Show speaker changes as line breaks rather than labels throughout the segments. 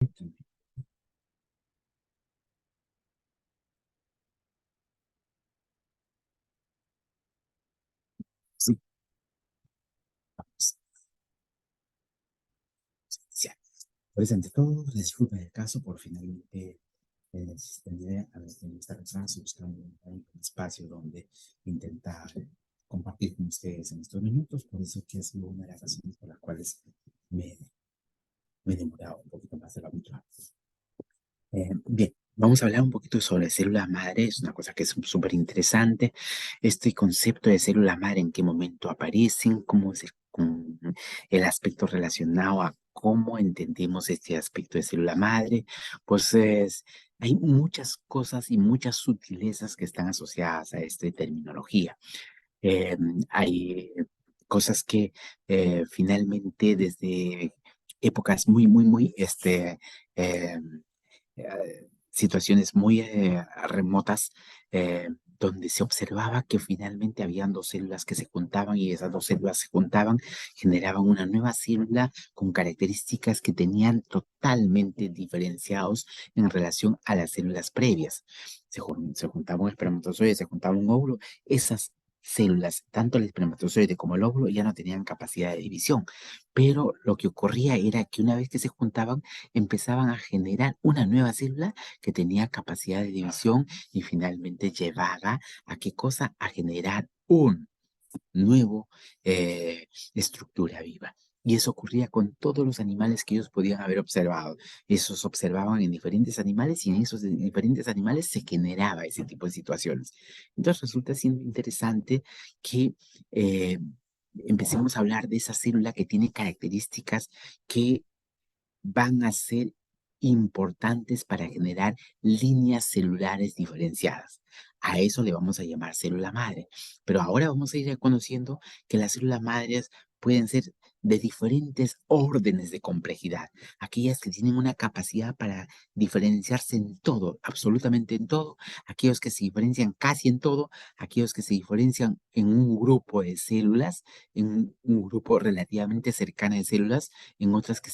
Sí, vamos a iniciar. Pues ante todo, disculpen el caso por finalmente tener a veces en esta retraso, buscando un espacio donde intentar compartir con ustedes en estos minutos. Por eso que ha sido una de las razones por las cuales me, me he demorado un poquito más de lo habitual. Bien, vamos a hablar un poquito sobre células madre, es una cosa que es súper interesante. Este concepto de células madre, en qué momento aparecen, cómo es el aspecto relacionado a cómo entendemos este aspecto de célula madre, pues hay muchas cosas y muchas sutilezas que están asociadas a esta terminología. Hay cosas que finalmente desde épocas muy, situaciones muy remotas, donde se observaba que finalmente habían dos células que se juntaban y esas dos células se juntaban, generaban una nueva célula con características que tenían totalmente diferenciados en relación a las células previas. Se juntaba un espermatozoide, se juntaba un óvulo, esas células, tanto el espermatozoide como el óvulo, ya no tenían capacidad de división, pero lo que ocurría era que una vez que se juntaban, empezaban a generar una nueva célula que tenía capacidad de división y finalmente llevaba a qué cosa, a generar un nuevo estructura viva. Y eso ocurría con todos los animales que ellos podían haber observado. Esos observaban en diferentes animales y en esos diferentes animales se generaba ese tipo de situaciones. Entonces resulta siendo interesante que eh, empecemos a hablar de esa célula que tiene características que van a ser importantes para generar líneas celulares diferenciadas. A eso le vamos a llamar célula madre. Pero ahora vamos a ir conociendo que las células madres pueden ser de diferentes órdenes de complejidad. Aquellas que tienen una capacidad para diferenciarse en todo, absolutamente en todo. Aquellos que se diferencian casi en todo. Aquellos que se diferencian en un grupo de células, en un grupo relativamente cercano de células, en otras que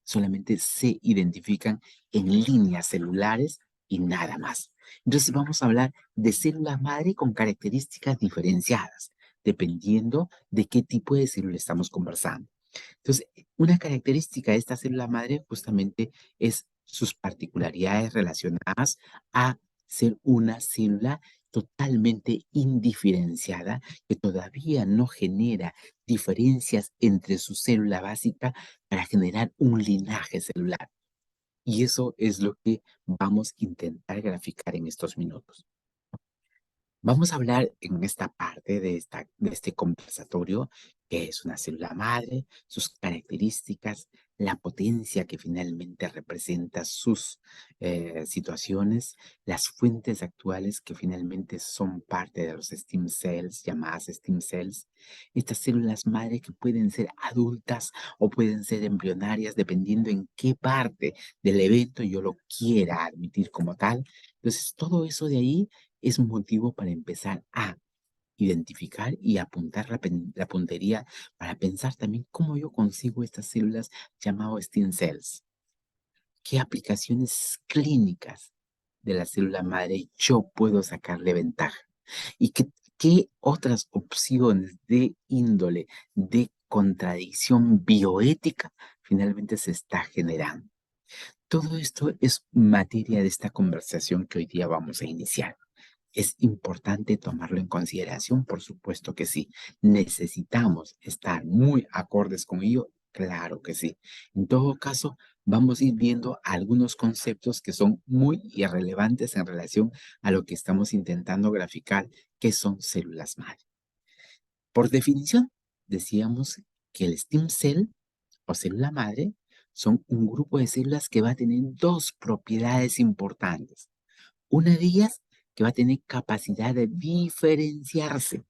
solamente se identifican en líneas celulares y nada más. Entonces vamos a hablar de células madre con características diferenciadas, dependiendo de qué tipo de célula estamos conversando. Entonces, una característica de esta célula madre justamente es sus particularidades relacionadas a ser una célula totalmente indiferenciada que todavía no genera diferencias entre su célula básica para generar un linaje celular. Y eso es lo que vamos a intentar graficar en estos minutos. Vamos a hablar en esta parte de este conversatorio, que es una célula madre, sus características, la potencia que finalmente representa sus situaciones, las fuentes actuales que finalmente son parte de los stem cells, llamadas stem cells, estas células madre que pueden ser adultas o pueden ser embrionarias, dependiendo en qué parte del evento yo lo quiera admitir como tal. Entonces, todo eso de ahí es un motivo para empezar a identificar y apuntar la puntería para pensar también cómo yo consigo estas células llamadas stem cells. ¿Qué aplicaciones clínicas de la célula madre yo puedo sacarle ventaja? ¿Y qué otras opciones de índole, de contradicción bioética finalmente se está generando? Todo esto es materia de esta conversación que hoy día vamos a iniciar. ¿Es importante tomarlo en consideración? Por supuesto que sí. ¿Necesitamos estar muy acordes con ello? Claro que sí. En todo caso, vamos a ir viendo algunos conceptos que son muy irrelevantes en relación a lo que estamos intentando graficar, que son células madre. Por definición, decíamos que el stem cell o célula madre son un grupo de células que va a tener dos propiedades importantes. Una de ellas que va a tener capacidad de diferenciarse,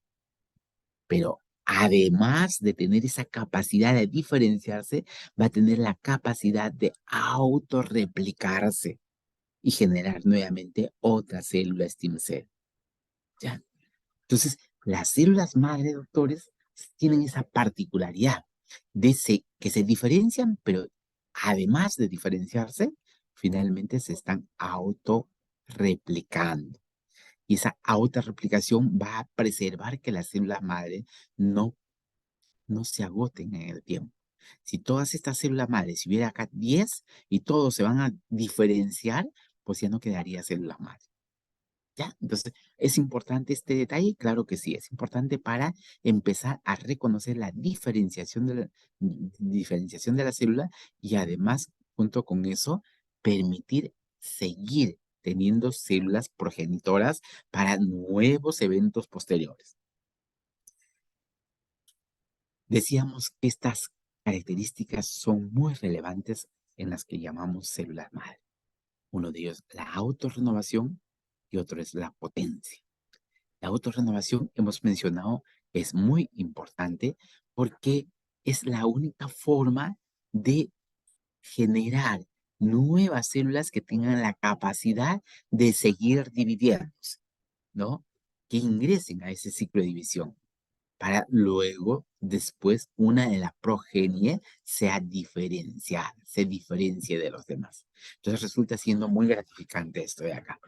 pero además de tener esa capacidad de diferenciarse, va a tener la capacidad de autorreplicarse y generar nuevamente otra célula stem cell. ¿Ya? Entonces, las células madre, doctores, tienen esa particularidad que se diferencian, pero además de diferenciarse, finalmente se están autorreplicando. Y esa autorreplicación va a preservar que las células madre no, no se agoten en el tiempo. Si todas estas células madres, si hubiera acá 10 y todos se van a diferenciar, pues ya no quedaría células madre. ¿Ya? Entonces, ¿es importante este detalle? Claro que sí, es importante para empezar a reconocer la diferenciación de la célula y además, junto con eso, permitir seguir teniendo células progenitoras para nuevos eventos posteriores. Decíamos que estas características son muy relevantes en las que llamamos células madre. Uno de ellos, la autorrenovación, y otro es la potencia. La autorrenovación, hemos mencionado, es muy importante porque es la única forma de generar nuevas células que tengan la capacidad de seguir dividiéndose, ¿no? Que ingresen a ese ciclo de división para luego, después, una de la progenie sea diferenciada, se diferencie de los demás. Entonces resulta siendo muy gratificante esto de acá.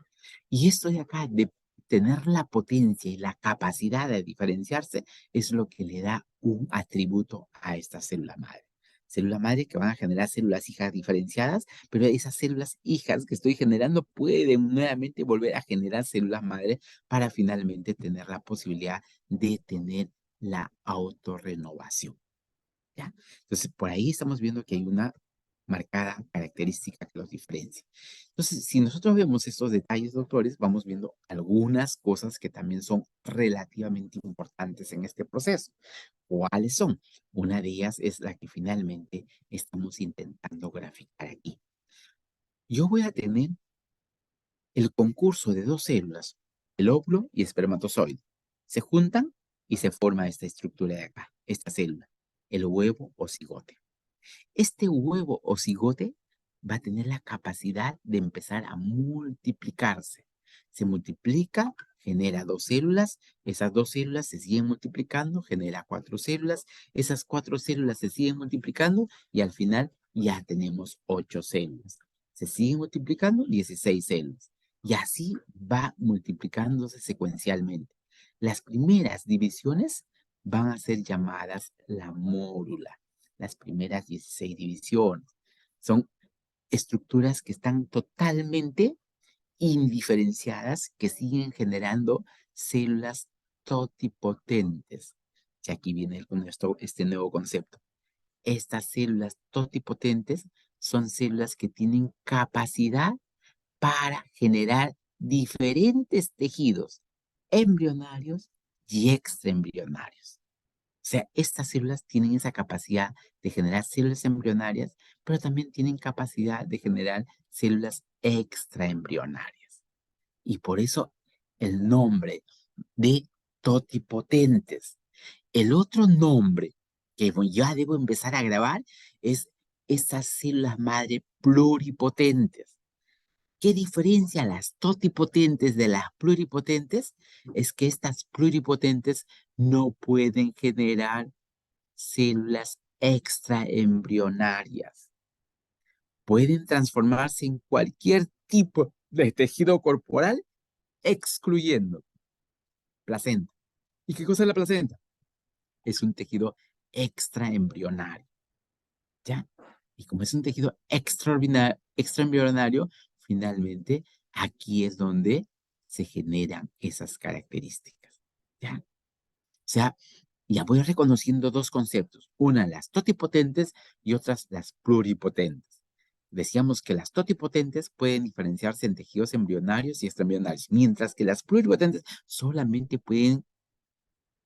Y esto de acá, de tener la potencia y la capacidad de diferenciarse, es lo que le da un atributo a esta célula madre. Célula madre que van a generar células hijas diferenciadas, pero esas células hijas que estoy generando pueden nuevamente volver a generar células madre para finalmente tener la posibilidad de tener la autorrenovación. ¿Ya? Entonces, por ahí estamos viendo que hay una marcada característica que los diferencia. Entonces, si nosotros vemos estos detalles, doctores, vamos viendo algunas cosas que también son relativamente importantes en este proceso. ¿Cuáles son? Una de ellas es la que finalmente estamos intentando graficar aquí. Yo voy a tener el concurso de dos células, el óvulo y espermatozoide. Se juntan y se forma esta estructura de acá, esta célula, el huevo o cigote. Este huevo o cigote va a tener la capacidad de empezar a multiplicarse. Se multiplica, genera dos células, esas dos células se siguen multiplicando, genera cuatro células, esas cuatro células se siguen multiplicando y al final ya tenemos 8 células. Se siguen multiplicando 16 células y así va multiplicándose secuencialmente. Las primeras divisiones van a ser llamadas la mórula, las primeras 16 divisiones. Son estructuras que están totalmente indiferenciadas, que siguen generando células totipotentes. Y aquí viene con este nuevo concepto. Estas células totipotentes son células que tienen capacidad para generar diferentes tejidos embrionarios y extraembrionarios. O sea, estas células tienen esa capacidad de generar células embrionarias, pero también tienen capacidad de generar células extraembrionarias. Y por eso el nombre de totipotentes. El otro nombre que ya debo empezar a grabar es estas células madre pluripotentes. ¿Qué diferencia las totipotentes de las pluripotentes? Es que estas pluripotentes no pueden generar células extraembrionarias. Pueden transformarse en cualquier tipo de tejido corporal, excluyendo placenta. ¿Y qué cosa es la placenta? Es un tejido extraembrionario, ¿ya? Y como es un tejido extraembrionario, finalmente aquí es donde se generan esas características, ¿ya? O sea, ya voy reconociendo dos conceptos, una las totipotentes y otras las pluripotentes. Decíamos que las totipotentes pueden diferenciarse en tejidos embrionarios y extraembrionarios, mientras que las pluripotentes solamente pueden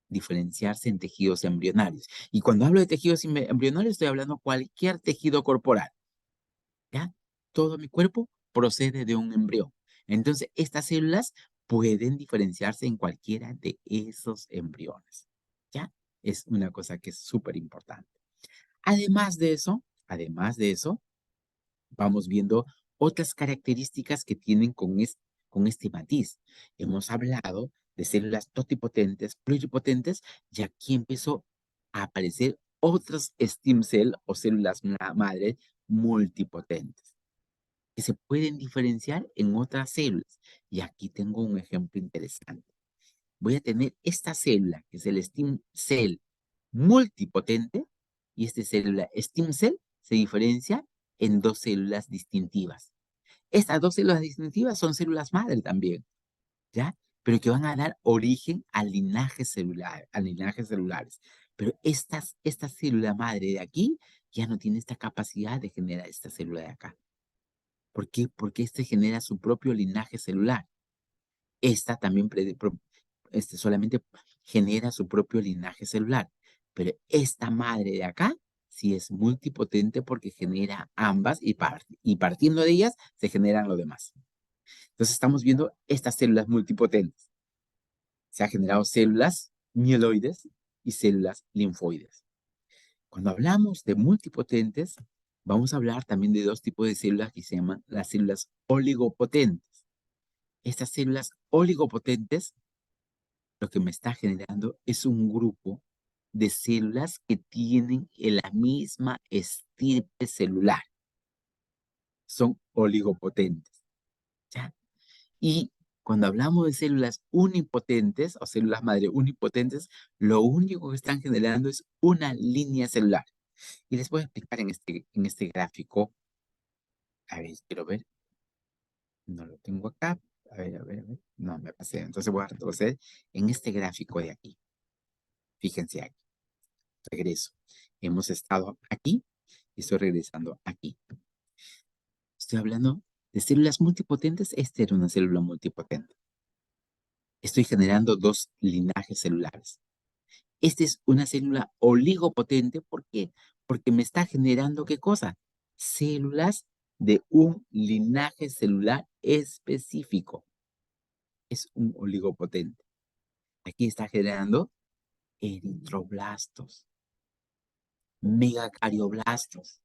diferenciarse en tejidos embrionarios. Y cuando hablo de tejidos embrionarios, estoy hablando cualquier tejido corporal, ¿ya? Todo mi cuerpo procede de un embrión. Entonces, estas células pueden diferenciarse en cualquiera de esos embriones, ¿ya? Es una cosa que es súper importante. Además de eso, vamos viendo otras características que tienen con este matiz. Hemos hablado de células totipotentes, pluripotentes, y aquí empezó a aparecer otras stem cell o células madre multipotentes, que se pueden diferenciar en otras células. Y aquí tengo un ejemplo interesante. Voy a tener esta célula, que es el stem cell multipotente, y esta célula stem cell se diferencia en dos células distintivas. Estas dos células distintivas son células madre también, ¿ya? Pero que van a dar origen al linaje celular, a linajes celulares. Pero esta célula madre de aquí ya no tiene esta capacidad de generar esta célula de acá. ¿Por qué? Porque este genera su propio linaje celular. Esta también solamente genera su propio linaje celular. Pero esta madre de acá sí es multipotente porque genera ambas y partiendo de ellas se generan los demás. Entonces estamos viendo estas células multipotentes. Se han generado células mieloides y células linfoides. Cuando hablamos de multipotentes, vamos a hablar también de dos tipos de células que se llaman las células oligopotentes. Estas células oligopotentes lo que me está generando es un grupo de células que tienen la misma estirpe celular. Son oligopotentes, ¿ya? Y cuando hablamos de células unipotentes o células madre unipotentes, lo único que están generando es una línea celular. Y les voy a explicar en este gráfico. A ver, quiero ver. No lo tengo acá. A ver, a ver, a ver. No, me pasé. Entonces voy a retroceder en este gráfico de aquí. Fíjense aquí. Regreso. Hemos estado aquí y estoy regresando aquí. Estoy hablando de células multipotentes. Esta era una célula multipotente. Estoy generando dos linajes celulares. Esta es una célula oligopotente. ¿Por qué? Porque me está generando, ¿qué cosa? Células de un linaje celular específico. Es un oligopotente. Aquí está generando eritroblastos, megacardioblastos.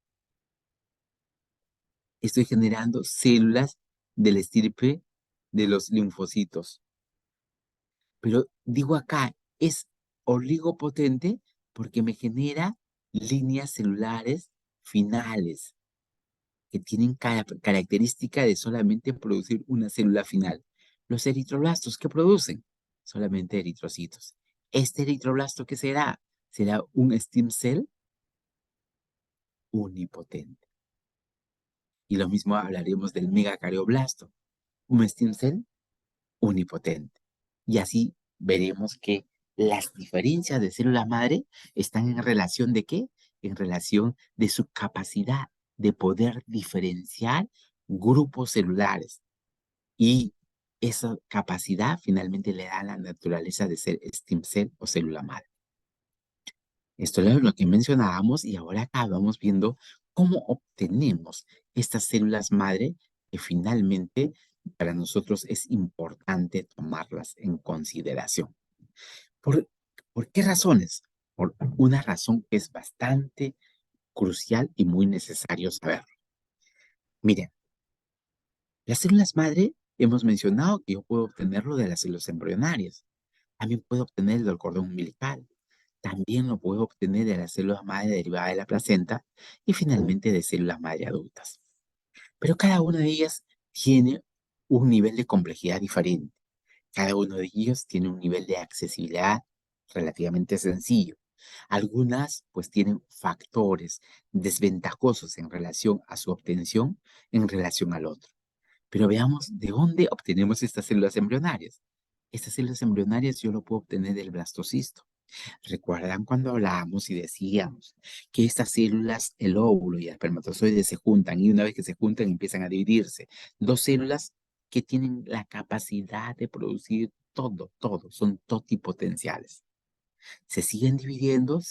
Estoy generando células del estirpe de los linfocitos. Pero digo acá, es oligopotente porque me genera líneas celulares finales que tienen característica de solamente producir una célula final. Los eritroblastos, ¿qué producen? Solamente eritrocitos. ¿Este eritroblasto qué será? Será un stem cell unipotente. Y lo mismo hablaremos del megacardioblasto, un stem cell unipotente. Y así veremos que las diferencias de célula madre están en relación de qué? En relación de su capacidad de poder diferenciar grupos celulares. Y esa capacidad finalmente le da la naturaleza de ser stem cell o célula madre. Esto es lo que mencionábamos y ahora acá vamos viendo cómo obtenemos estas células madre que finalmente para nosotros es importante tomarlas en consideración. ¿Por, por qué razones? Por una razón que es bastante crucial y muy necesario saber. Miren, las células madre hemos mencionado que yo puedo obtenerlo de las células embrionarias. También puedo obtenerlo del cordón umbilical. También lo puedo obtener de las células madre derivadas de la placenta y finalmente de células madre adultas. Pero cada una de ellas tiene un nivel de complejidad diferente. Cada uno de ellos tiene un nivel de accesibilidad relativamente sencillo. Algunas pues tienen factores desventajosos en relación a su obtención en relación al otro. Pero veamos de dónde obtenemos estas células embrionarias. Estas células embrionarias yo lo puedo obtener del blastocisto. ¿Recuerdan cuando hablábamos y decíamos que estas células, el óvulo y el espermatozoide se juntan y una vez que se juntan empiezan a dividirse? Dos células que tienen la capacidad de producir todo, son totipotenciales. Se siguen dividiendo,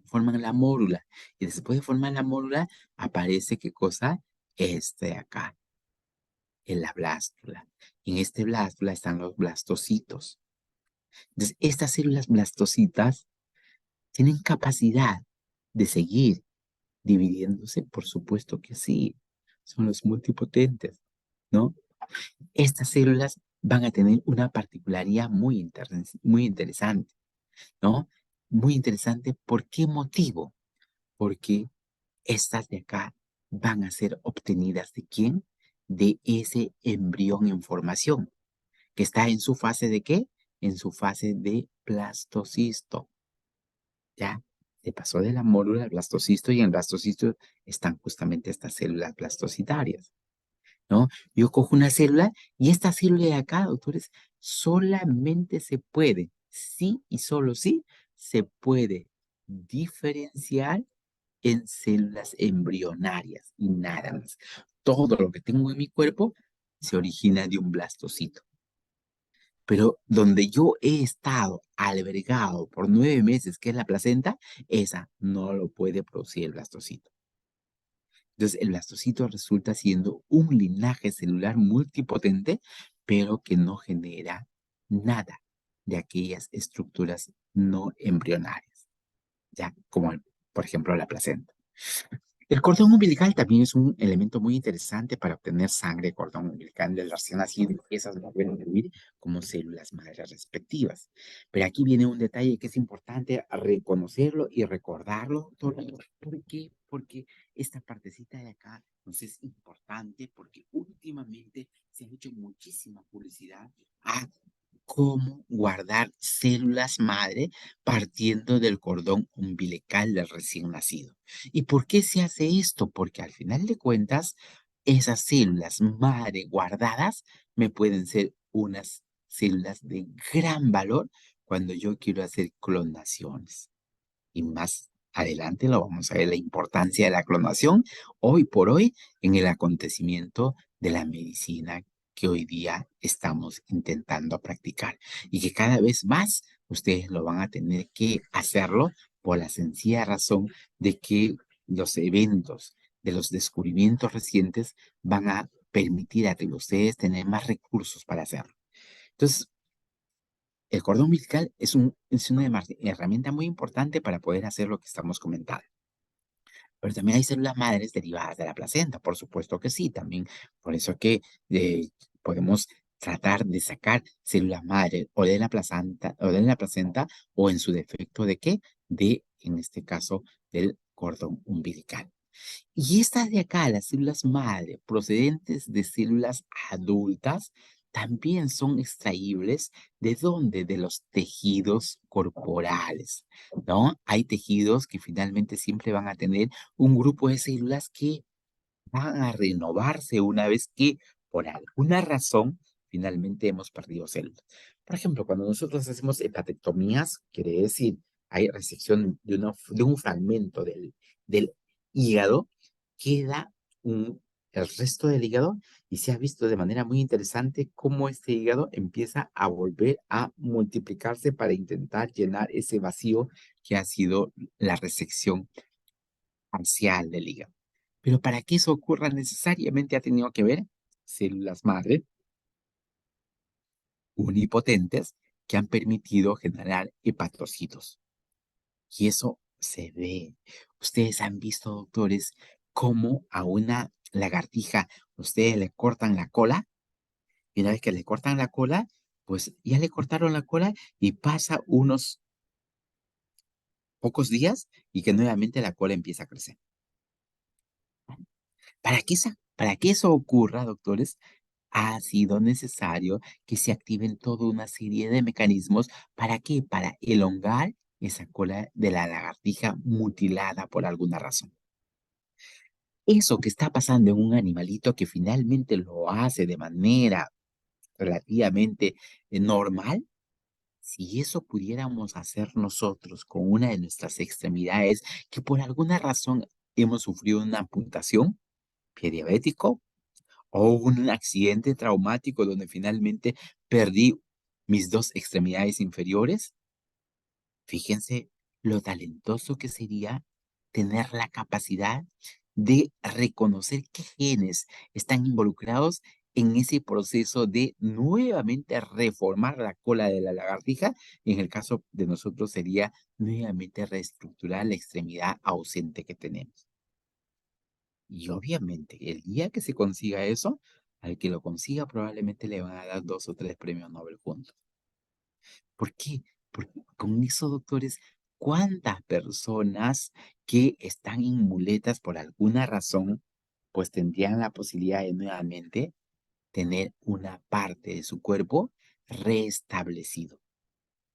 forman la mórula. Y después de formar la mórula, aparece ¿qué cosa? Este de acá, en la blástula. En este blástula están los blastocitos. Entonces, estas células blastocitas tienen capacidad de seguir dividiéndose, por supuesto que sí. Son los multipotentes, ¿no? Estas células van a tener una particularidad muy interesante, ¿no? Muy interesante. ¿Por qué motivo? Porque Estas de acá van a ser obtenidas ¿de quién? De ese embrión en formación, que está en su fase ¿de qué? En su fase de blastocisto. Ya se pasó de la mórula al blastocisto y en el blastocisto están justamente estas células blastocitarias, ¿no? Yo cojo una célula y esta célula de acá, doctores, solamente se puede, sí y solo sí, se puede diferenciar en células embrionarias y nada más. Todo lo que tengo en mi cuerpo se origina de un blastocito. Pero donde yo he estado albergado por 9 meses, que es la placenta, esa no lo puede producir el blastocito. Entonces, el blastocito resulta siendo un linaje celular multipotente, pero que no genera nada de aquellas estructuras no embrionarias, ya como por ejemplo la placenta. El cordón umbilical también es un elemento muy interesante para obtener sangre, cordón umbilical del recién nacido. Esas no pueden servir como células madres respectivas. Pero aquí viene un detalle que es importante reconocerlo y recordarlo, doctor. ¿Por qué? Porque esta partecita de acá nos es importante porque últimamente se ha hecho muchísima publicidad a cómo guardar células madre partiendo del cordón umbilical del recién nacido. ¿Y por qué se hace esto? Porque al final de cuentas, esas células madre guardadas me pueden ser unas células de gran valor cuando yo quiero hacer clonaciones. Y más adelante lo vamos a ver la importancia de la clonación hoy por hoy en el acontecimiento de la medicina que hoy día estamos intentando practicar y que cada vez más ustedes lo van a tener que hacerlo por la sencilla razón de que los eventos de los descubrimientos recientes van a permitir a que ustedes tener más recursos para hacerlo. Entonces, el cordón umbilical es una herramienta muy importante para poder hacer lo que estamos comentando. Pero también hay células madres derivadas de la placenta, por supuesto que sí, también. Por eso que eh, podemos tratar de sacar células madres o de la placenta o en su defecto de qué, en este caso, del cordón umbilical. Y estas de acá, las células madre, procedentes de células adultas, también son extraíbles ¿de dónde? De los tejidos corporales, ¿no? Hay tejidos que finalmente siempre van a tener un grupo de células que van a renovarse una vez que por alguna razón finalmente hemos perdido células. Por ejemplo, cuando nosotros hacemos hepatectomías, quiere decir, hay resección de un fragmento del hígado, queda el resto del hígado y se ha visto de manera muy interesante cómo este hígado empieza a volver a multiplicarse para intentar llenar ese vacío que ha sido la resección parcial del hígado. Pero para que eso ocurra necesariamente ha tenido que ver células madre unipotentes que han permitido generar hepatocitos. Y eso se ve. Ustedes han visto, doctores, cómo a una lagartija ustedes le cortan la cola y una vez que le cortan la cola, pues ya le cortaron la cola y pasa unos pocos días y que nuevamente la cola empieza a crecer. Para que eso ocurra, doctores, ha sido necesario que se activen toda una serie de mecanismos. ¿Para qué? Para elongar esa cola de la lagartija mutilada por alguna razón. Eso que está pasando en un animalito que finalmente lo hace de manera relativamente normal, si eso pudiéramos hacer nosotros con una de nuestras extremidades que por alguna razón hemos sufrido una amputación, pie diabético, o un accidente traumático donde finalmente perdí mis dos extremidades inferiores. Fíjense lo talentoso que sería tener la capacidad de reconocer qué genes están involucrados en ese proceso de nuevamente reformar la cola de la lagartija. En el caso de nosotros sería nuevamente reestructurar la extremidad ausente que tenemos. Y obviamente, el día que se consiga eso, al que lo consiga probablemente le van a dar 2 o 3 premios Nobel juntos. ¿Por qué? Porque con eso, doctores, ¿cuántas personas que están en muletas por alguna razón, pues tendrían la posibilidad de nuevamente tener una parte de su cuerpo restablecido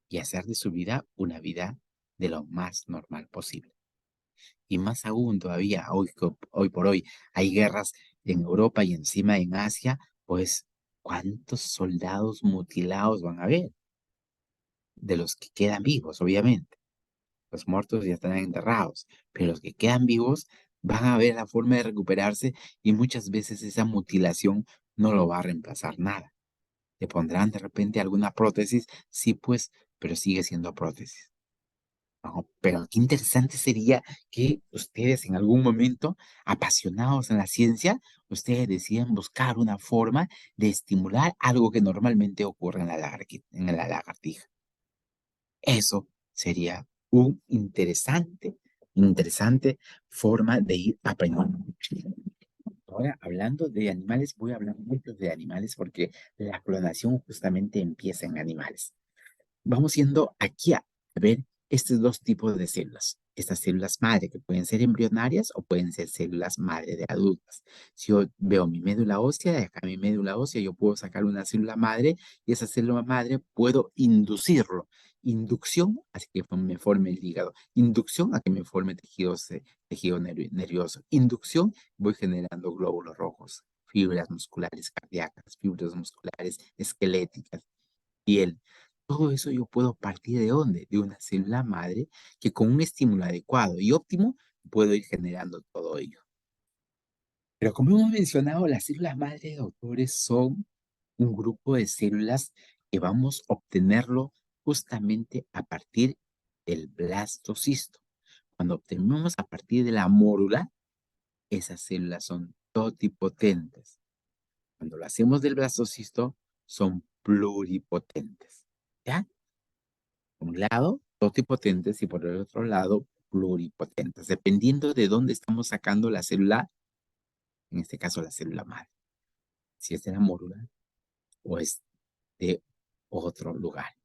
y hacer de su vida una vida de lo más normal posible. Y más aún todavía, hoy por hoy, hay guerras en Europa y encima en Asia, pues, ¿cuántos soldados mutilados van a haber? De los que quedan vivos, obviamente. Los muertos ya están enterrados, pero los que quedan vivos van a ver la forma de recuperarse y muchas veces esa mutilación no lo va a reemplazar nada. Le pondrán de repente alguna prótesis, sí, pues, pero sigue siendo prótesis. No, pero qué interesante sería que ustedes en algún momento, apasionados en la ciencia, ustedes decidan buscar una forma de estimular algo que normalmente ocurre en en la lagartija. Eso sería un interesante forma de ir aprendiendo. Ahora, hablando de animales, voy a hablar mucho de animales porque la clonación justamente empieza en animales. Vamos yendo aquí a ver estos dos tipos de células. Estas células madre que pueden ser embrionarias o pueden ser células madre de adultas. Si yo veo mi médula ósea, de acá mi médula ósea, yo puedo sacar una célula madre y esa célula madre puedo inducirlo. Inducción, así que me forme el hígado. Inducción a que me forme tejido nervioso. Inducción, voy generando glóbulos rojos, fibras musculares cardíacas, fibras musculares esqueléticas, piel. Todo eso yo puedo partir de dónde? De una célula madre que con un estímulo adecuado y óptimo puedo ir generando todo ello. Pero como hemos mencionado, las células madre, doctores, son un grupo de células que vamos a obtenerlo justamente a partir del blastocisto. Cuando obtenemos a partir de la mórula, esas células son totipotentes. Cuando lo hacemos del blastocisto, son pluripotentes. ¿Ya? Por un lado, totipotentes y por el otro lado, pluripotentes, dependiendo de dónde estamos sacando la célula, en este caso la célula madre, si es de la mórula o es de otro lugar.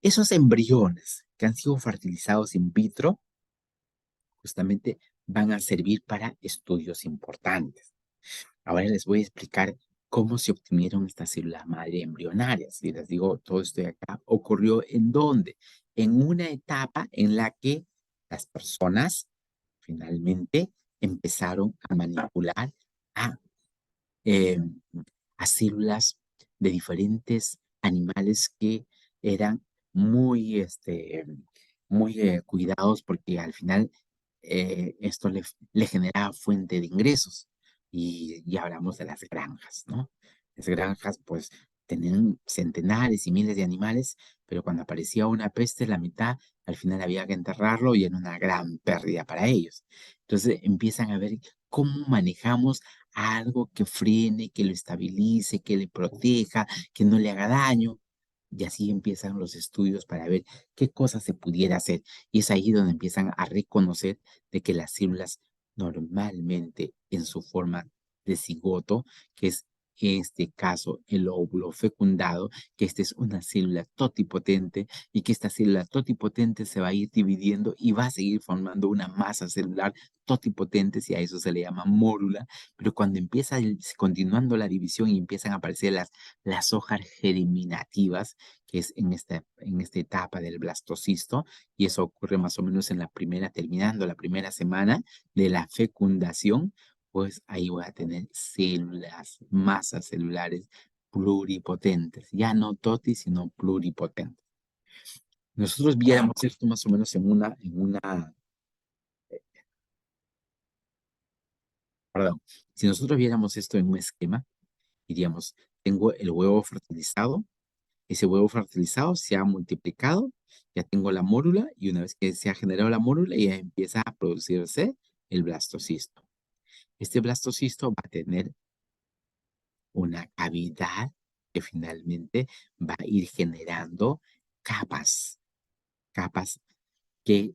Esos embriones que han sido fertilizados in vitro, justamente van a servir para estudios importantes. Ahora les voy a explicar cómo se obtuvieron estas células madre embrionarias. Y les digo, todo esto de acá ocurrió ¿en dónde? En una etapa en la que las personas finalmente empezaron a manipular a eh, a células de diferentes animales que eran muy, muy cuidados porque al final esto le generaba fuente de ingresos. Y ya hablamos de las granjas, ¿no? Las granjas pues tenían centenares y miles de animales, pero cuando aparecía una peste, la mitad al final había que enterrarlo y era una gran pérdida para ellos. Entonces empiezan a ver cómo manejamos algo que frene, que lo estabilice, que le proteja, que no le haga daño. Y así empiezan los estudios para ver qué cosas se pudiera hacer. Y es ahí donde empiezan a reconocer de que las células normalmente en su forma de cigoto, que es en este caso el óvulo fecundado, que esta es una célula totipotente y que esta célula totipotente se va a ir dividiendo y va a seguir formando una masa celular totipotente, y a eso se le llama mórula, pero cuando empieza continuando la división y empiezan a aparecer las hojas germinativas, que es en esta etapa del blastocisto, y eso ocurre más o menos en la primera, terminando la primera semana de la fecundación, pues ahí voy a tener células, masas celulares pluripotentes, ya no totis, sino pluripotentes. Nosotros viéramos esto más o menos perdón, si nosotros viéramos esto en un esquema, diríamos, tengo el huevo fertilizado, ese huevo fertilizado se ha multiplicado, ya tengo la mórula y una vez que se ha generado la mórula ya empieza a producirse el blastocisto. Este blastocisto va a tener una cavidad que finalmente va a ir generando capas, capas que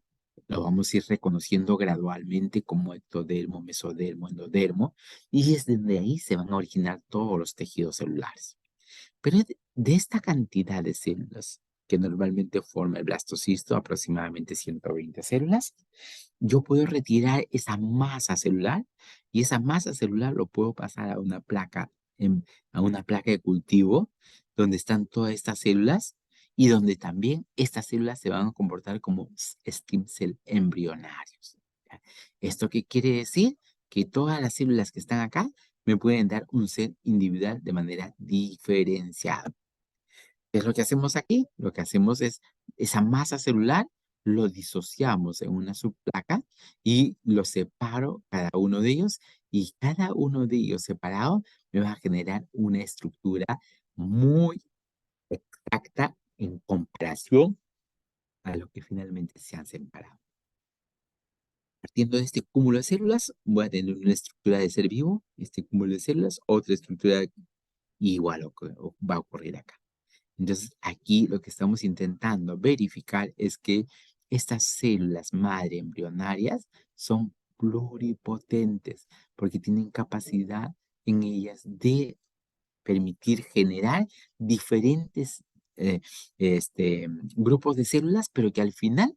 lo vamos a ir reconociendo gradualmente como ectodermo, mesodermo, endodermo, y es desde ahí se van a originar todos los tejidos celulares. Pero de esta cantidad de células, que normalmente forma el blastocisto, aproximadamente 120 células, yo puedo retirar esa masa celular y esa masa celular lo puedo pasar a una placa, a una placa de cultivo donde están todas estas células y donde también estas células se van a comportar como stem cell embrionarios. ¿Ya? ¿Esto qué quiere decir? Que todas las células que están acá me pueden dar un ser individual de manera diferenciada. ¿Qué es lo que hacemos aquí? Lo que hacemos es esa masa celular lo disociamos en una subplaca y lo separo cada uno de ellos y cada uno de ellos separado me va a generar una estructura muy exacta en comparación a lo que finalmente se han separado. Partiendo de este cúmulo de células, voy a tener una estructura de ser vivo, este cúmulo de células, otra estructura igual va a ocurrir acá. Entonces, aquí lo que estamos intentando verificar es que estas células madre embrionarias son pluripotentes porque tienen capacidad en ellas de permitir generar diferentes eh, grupos de células, pero que al final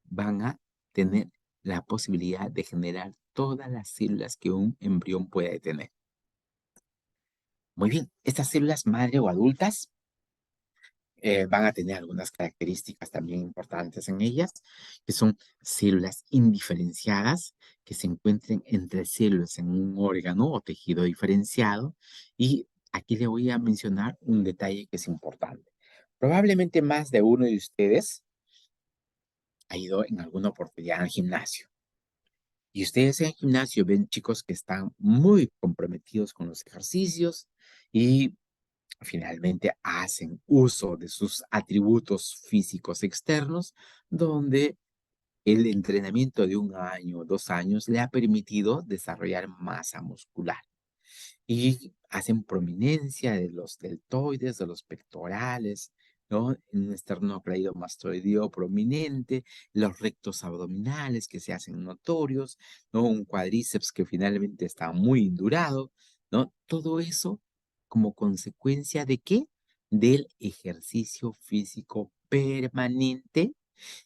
van a tener la posibilidad de generar todas las células que un embrión puede tener. Muy bien, estas células madre o adultas van a tener algunas características también importantes en ellas, que son células indiferenciadas, que se encuentren entre células en un órgano o tejido diferenciado. Y aquí le voy a mencionar un detalle que es importante. Probablemente más de uno de ustedes ha ido en alguna oportunidad al gimnasio. Y ustedes en el gimnasio ven chicos que están muy comprometidos con los ejercicios y finalmente hacen uso de sus atributos físicos externos, donde el entrenamiento de 1 año o 2 años le ha permitido desarrollar masa muscular y hacen prominencia de los deltoides, de los pectorales, ¿no? Un esternocleidomastoideo prominente, los rectos abdominales que se hacen notorios, ¿no? Un cuádriceps que finalmente está muy indurado, ¿no? Todo eso como consecuencia de ¿qué? Del ejercicio físico permanente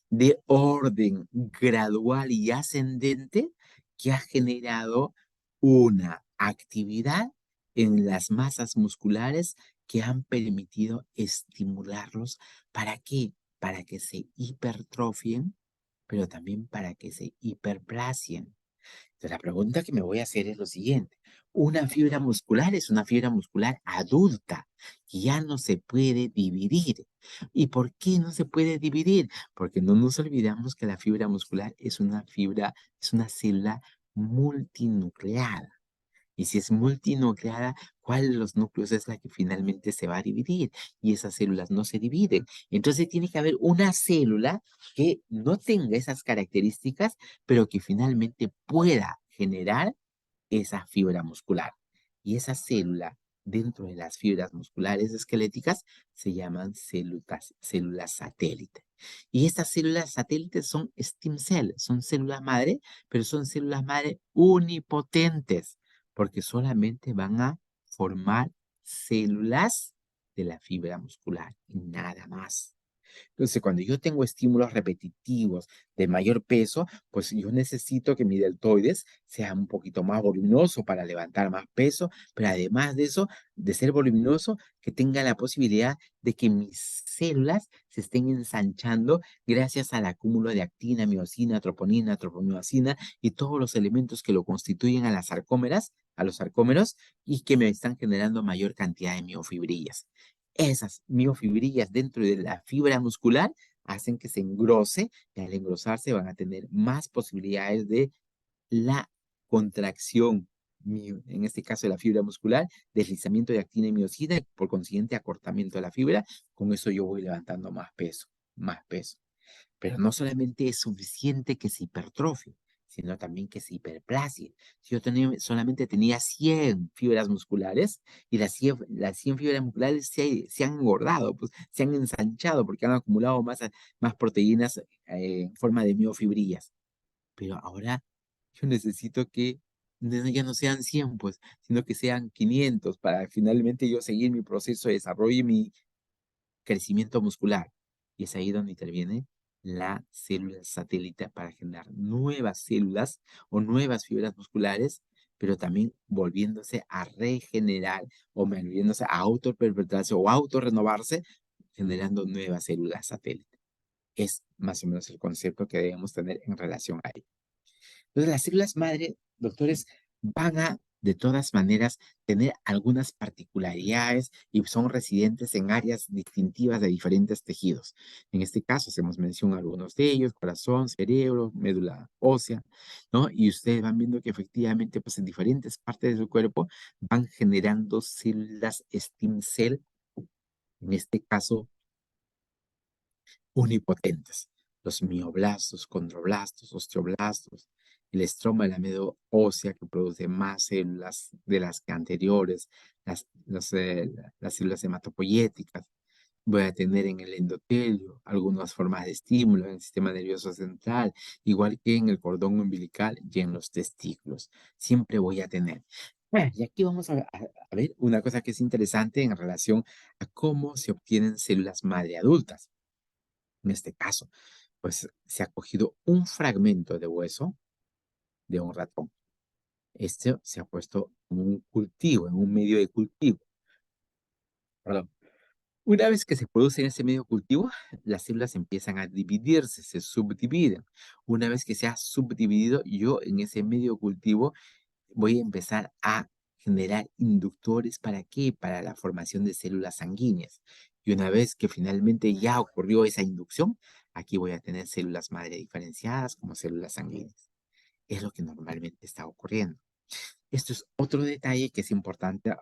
de orden gradual y ascendente que ha generado una actividad en las masas musculares que han permitido estimularlos. ¿Para qué? Para que se hipertrofien, pero también para que se hiperplacien. Entonces, la pregunta que me voy a hacer es lo siguiente. Una fibra muscular es una fibra muscular adulta que ya no se puede dividir. ¿Y por qué no se puede dividir? Porque no nos olvidamos que la fibra muscular es una fibra, es una célula multinucleada. Y si es multinucleada, ¿cuál de los núcleos es la que finalmente se va a dividir? Y esas células no se dividen. Entonces tiene que haber una célula que no tenga esas características, pero que finalmente pueda generar esa fibra muscular. Y esa célula dentro de las fibras musculares esqueléticas se llaman células satélite. Y estas células satélites son stem cells, son células madre, pero son células madre unipotentes porque solamente van a formar células de la fibra muscular y nada más. Entonces, cuando yo tengo estímulos repetitivos de mayor peso, pues yo necesito que mi deltoides sea un poquito más voluminoso para levantar más peso, pero además de eso, de ser voluminoso, que tenga la posibilidad de que mis células se estén ensanchando gracias al acúmulo de actina, miosina, troponina, tropomioxina y todos los elementos que lo constituyen a las sarcómeras, a los sarcómeros, y que me están generando mayor cantidad de miofibrillas. Esas miofibrillas dentro de la fibra muscular hacen que se engrose y al engrosarse van a tener más posibilidades de la contracción, en este caso de la fibra muscular, deslizamiento de actina y miosina y por consiguiente acortamiento de la fibra. Con eso yo voy levantando más peso, más peso. Pero no solamente es suficiente que se hipertrofie, sino también que se hiperplasie. Si yo solamente tenía 100 fibras musculares y las 100 fibras musculares se han engordado, pues, se han ensanchado porque han acumulado más proteínas en forma de miofibrillas. Pero ahora yo necesito que ya no sean 100, pues, sino que sean 500 para finalmente yo seguir mi proceso de desarrollo y mi crecimiento muscular. Y es ahí donde interviene la célula satélite para generar nuevas células o nuevas fibras musculares, pero también volviéndose a regenerar o volviéndose a autoperpetuarse o autorrenovarse, generando nuevas células satélite. Es más o menos el concepto que debemos tener en relación a ello. Entonces, las células madre, doctores, van a, de todas maneras, tener algunas particularidades y son residentes en áreas distintivas de diferentes tejidos. En este caso, hacemos mención a algunos de ellos: corazón, cerebro, médula ósea, ¿no? Y ustedes van viendo que efectivamente, pues en diferentes partes de su cuerpo van generando células stem cell, en este caso, unipotentes. Los mioblastos, condroblastos, osteoblastos, el estroma de la médula ósea que produce más células de las que anteriores, las células hematopoyéticas. Voy a tener en el endotelio algunas formas de estímulo en el sistema nervioso central, igual que en el cordón umbilical y en los testículos. Siempre voy a tener. Bueno, y aquí vamos a ver una cosa que es interesante en relación a cómo se obtienen células madre adultas. En este caso, pues se ha cogido un fragmento de hueso de un ratón. Este se ha puesto en un cultivo, en un medio de cultivo. Perdón. Una vez que se produce en ese medio cultivo, las células empiezan a dividirse, se subdividen. Una vez que se ha subdividido, yo en ese medio cultivo voy a empezar a generar inductores. ¿Para qué? Para la formación de células sanguíneas. Y una vez que finalmente ya ocurrió esa inducción, aquí voy a tener células madre diferenciadas como células sanguíneas. Es lo que normalmente está ocurriendo. Esto es otro detalle que es importante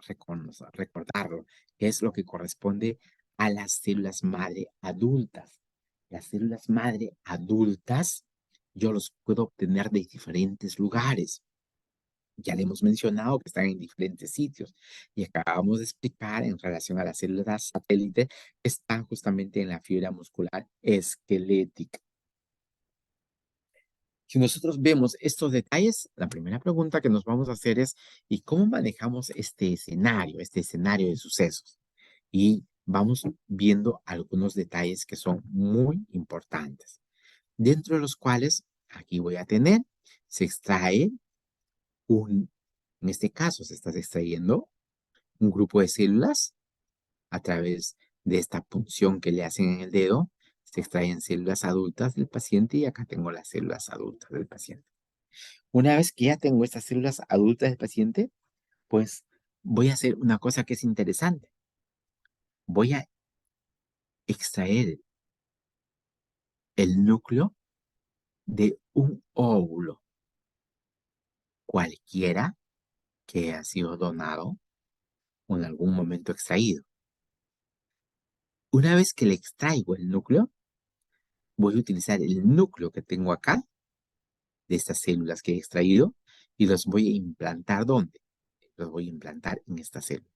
recordarlo, que es lo que corresponde a las células madre adultas. Las células madre adultas yo los puedo obtener de diferentes lugares. Ya le hemos mencionado que están en diferentes sitios y acabamos de explicar en relación a las células satélite que están justamente en la fibra muscular esquelética. Si nosotros vemos estos detalles, la primera pregunta que nos vamos a hacer es: ¿y cómo manejamos este escenario de sucesos? Y vamos viendo algunos detalles que son muy importantes, dentro de los cuales aquí voy a tener, se extrae en este caso se está extrayendo un grupo de células a través de esta punción que le hacen en el dedo. Se extraen células adultas del paciente y acá tengo las células adultas del paciente. Una vez que ya tengo estas células adultas del paciente, pues voy a hacer una cosa que es interesante. Voy a extraer el núcleo de un óvulo cualquiera que ha sido donado o en algún momento extraído. Una vez que le extraigo el núcleo, voy a utilizar el núcleo que tengo acá, de estas células que he extraído, y los voy a implantar. ¿Dónde? Los voy a implantar en esta célula.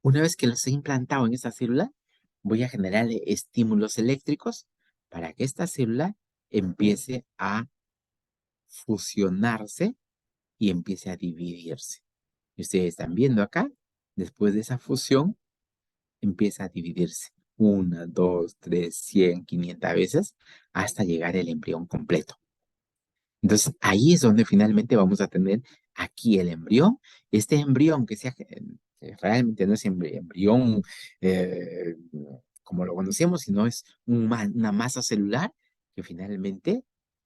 Una vez que los he implantado en esta célula, voy a generarle estímulos eléctricos para que esta célula empiece a fusionarse y empiece a dividirse. Y ustedes están viendo acá, después de esa fusión, empieza a dividirse. 1, 2, 3, 100, 500 veces hasta llegar al embrión completo. Entonces, ahí es donde finalmente vamos a tener aquí el embrión. Este embrión que realmente no es embrión eh, como lo conocemos, sino es una masa celular que finalmente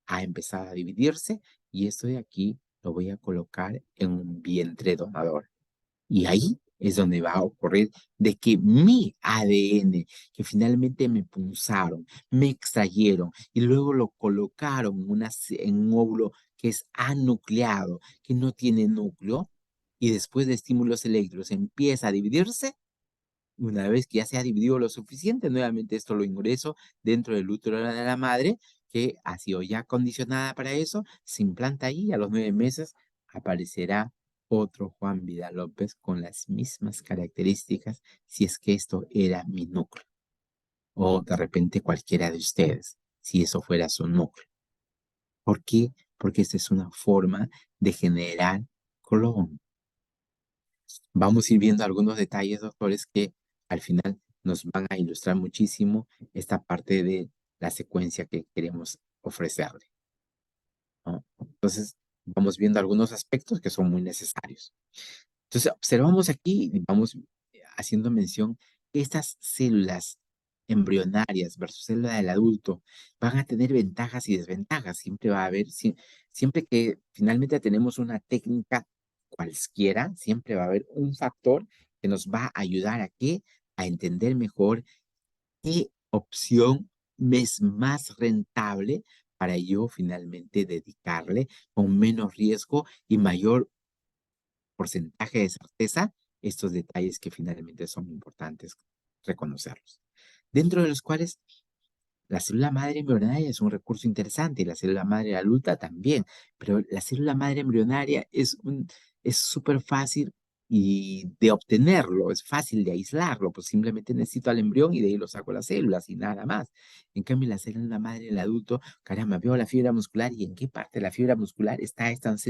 ha empezado a dividirse, y esto de aquí lo voy a colocar en un vientre donador. Y ahí es donde va a ocurrir de que mi ADN, que finalmente me punzaron, me extrayeron y luego lo colocaron en un óvulo que es anucleado, que no tiene núcleo, y después de estímulos eléctricos empieza a dividirse. Una vez que ya se ha dividido lo suficiente, nuevamente esto lo ingreso dentro del útero de la madre, que ha sido ya condicionada para eso, se implanta ahí. A los 9 meses aparecerá otro Juan Vidal López con las mismas características, si es que esto era mi núcleo, o de repente cualquiera de ustedes, si eso fuera su núcleo. ¿Por qué? Porque esta es una forma de generar clon. Vamos a ir viendo algunos detalles, doctores, que al final nos van a ilustrar muchísimo esta parte de la secuencia que queremos ofrecerle, ¿no? Entonces, vamos viendo algunos aspectos que son muy necesarios. Entonces, observamos aquí y vamos haciendo mención que estas células embrionarias versus célula del adulto van a tener ventajas y desventajas. Siempre va a haber, siempre que finalmente tenemos una técnica cualquiera, siempre va a haber un factor que nos va a ayudar a qué, a entender mejor qué opción me es más rentable para yo finalmente dedicarle con menos riesgo y mayor porcentaje de certeza estos detalles que finalmente son importantes reconocerlos. Dentro de los cuales la célula madre embrionaria es un recurso interesante y la célula madre adulta también, pero la célula madre embrionaria es súper fácil y de obtenerlo, es fácil de aislarlo, pues simplemente necesito al embrión y de ahí lo saco las células y nada más. En cambio, la célula madre del adulto, caramba, veo la fibra muscular y en qué parte de la fibra muscular está estas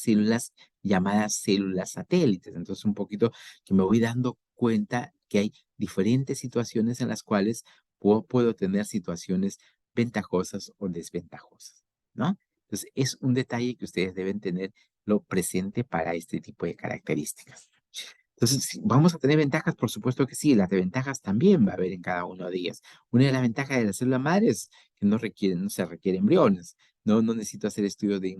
células llamadas células satélites. Entonces, un poquito que me voy dando cuenta que hay diferentes situaciones en las cuales puedo tener situaciones ventajosas o desventajosas, ¿no? Entonces, es un detalle que ustedes deben tenerlo presente para este tipo de características. Entonces, ¿vamos a tener ventajas? Por supuesto que sí, las desventajas también va a haber en cada uno de ellas. Una de las ventajas de la célula madre es que no se requieren embriones, no necesito hacer estudios de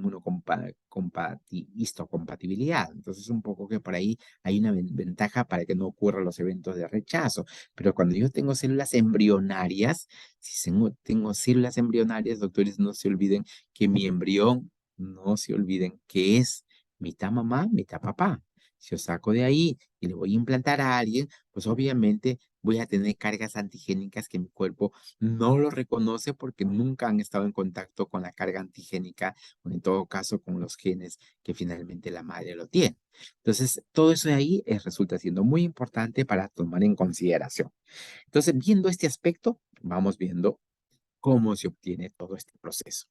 histocompatibilidad. Entonces, un poco que por ahí hay una ventaja para que no ocurran los eventos de rechazo. Pero cuando yo tengo células embrionarias, si tengo células embrionarias, doctores, no se olviden que mi embrión, no se olviden que es mitad mamá, mitad papá. Si yo saco de ahí y le voy a implantar a alguien, pues obviamente voy a tener cargas antigénicas que mi cuerpo no lo reconoce porque nunca han estado en contacto con la carga antigénica o en todo caso con los genes que finalmente la madre lo tiene. Entonces, todo eso de ahí resulta siendo muy importante para tomar en consideración. Entonces, viendo este aspecto, vamos viendo cómo se obtiene todo este proceso.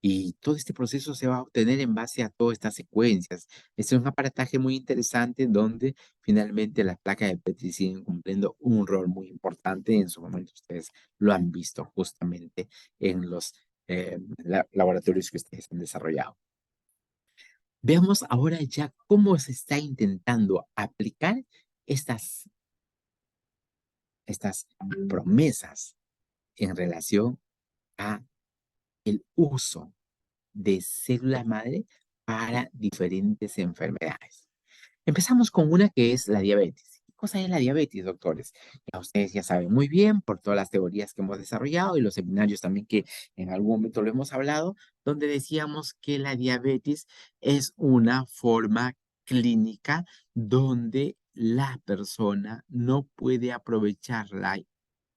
Y todo este proceso se va a obtener en base a todas estas secuencias. Este es un aparataje muy interesante donde finalmente las placas de Petri siguen cumpliendo un rol muy importante. En su momento ustedes lo han visto justamente en los laboratorios que ustedes han desarrollado. Veamos ahora ya cómo se está intentando aplicar estas promesas en relación a el uso de células madre para diferentes enfermedades. Empezamos con una que es la diabetes. ¿Qué cosa es la diabetes, doctores? Ya ustedes ya saben muy bien por todas las teorías que hemos desarrollado y los seminarios también que en algún momento lo hemos hablado, donde decíamos que la diabetes es una forma clínica donde la persona no puede aprovechar la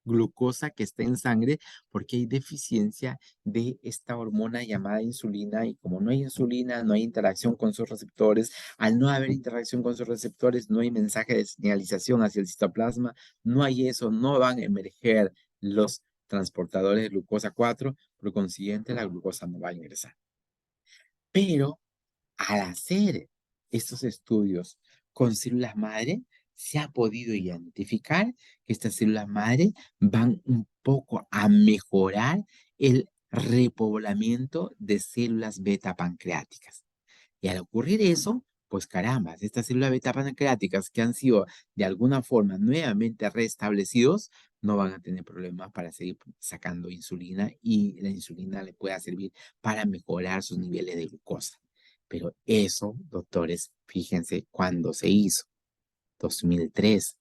glucosa que está en sangre porque hay deficiencia de esta hormona llamada insulina y como no hay insulina, no hay interacción con sus receptores. Al no haber interacción con sus receptores, no hay mensaje de señalización hacia el citoplasma, no hay eso, no van a emerger los transportadores de glucosa 4, por consiguiente la glucosa no va a ingresar. Pero al hacer estos estudios con células madre, se ha podido identificar que estas células madre van un poco a mejorar el repoblamiento de células beta pancreáticas. Y al ocurrir eso, pues caramba, estas células beta pancreáticas que han sido de alguna forma nuevamente restablecidos, no van a tener problemas para seguir sacando insulina y la insulina le pueda servir para mejorar sus niveles de glucosa. Pero eso, doctores, fíjense cuándo se hizo, 2003,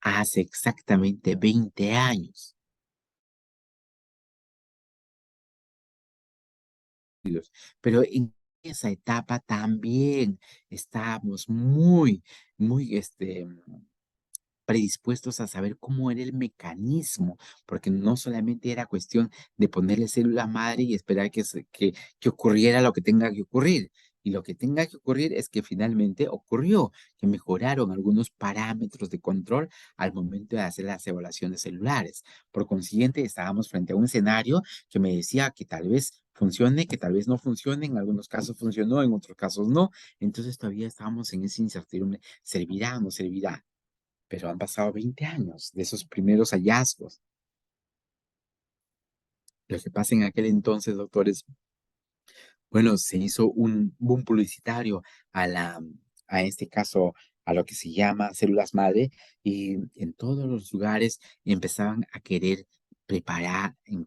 hace exactamente 20 años. Pero en esa etapa también estábamos muy, predispuestos a saber cómo era el mecanismo, porque no solamente era cuestión de ponerle célula madre y esperar que ocurriera lo que tenga que ocurrir. Y lo que tenga que ocurrir es que finalmente ocurrió, que mejoraron algunos parámetros de control al momento de hacer las evaluaciones celulares. Por consiguiente, estábamos frente a un escenario que me decía que tal vez funcione, que tal vez no funcione, en algunos casos funcionó, en otros casos no. Entonces todavía estábamos en esa incertidumbre, ¿servirá o no servirá? pero han pasado 20 años de esos primeros hallazgos. Lo que pasa en aquel entonces, doctores, bueno, se hizo un boom publicitario a a este caso, a lo que se llama células madre, y en todos los lugares empezaban a querer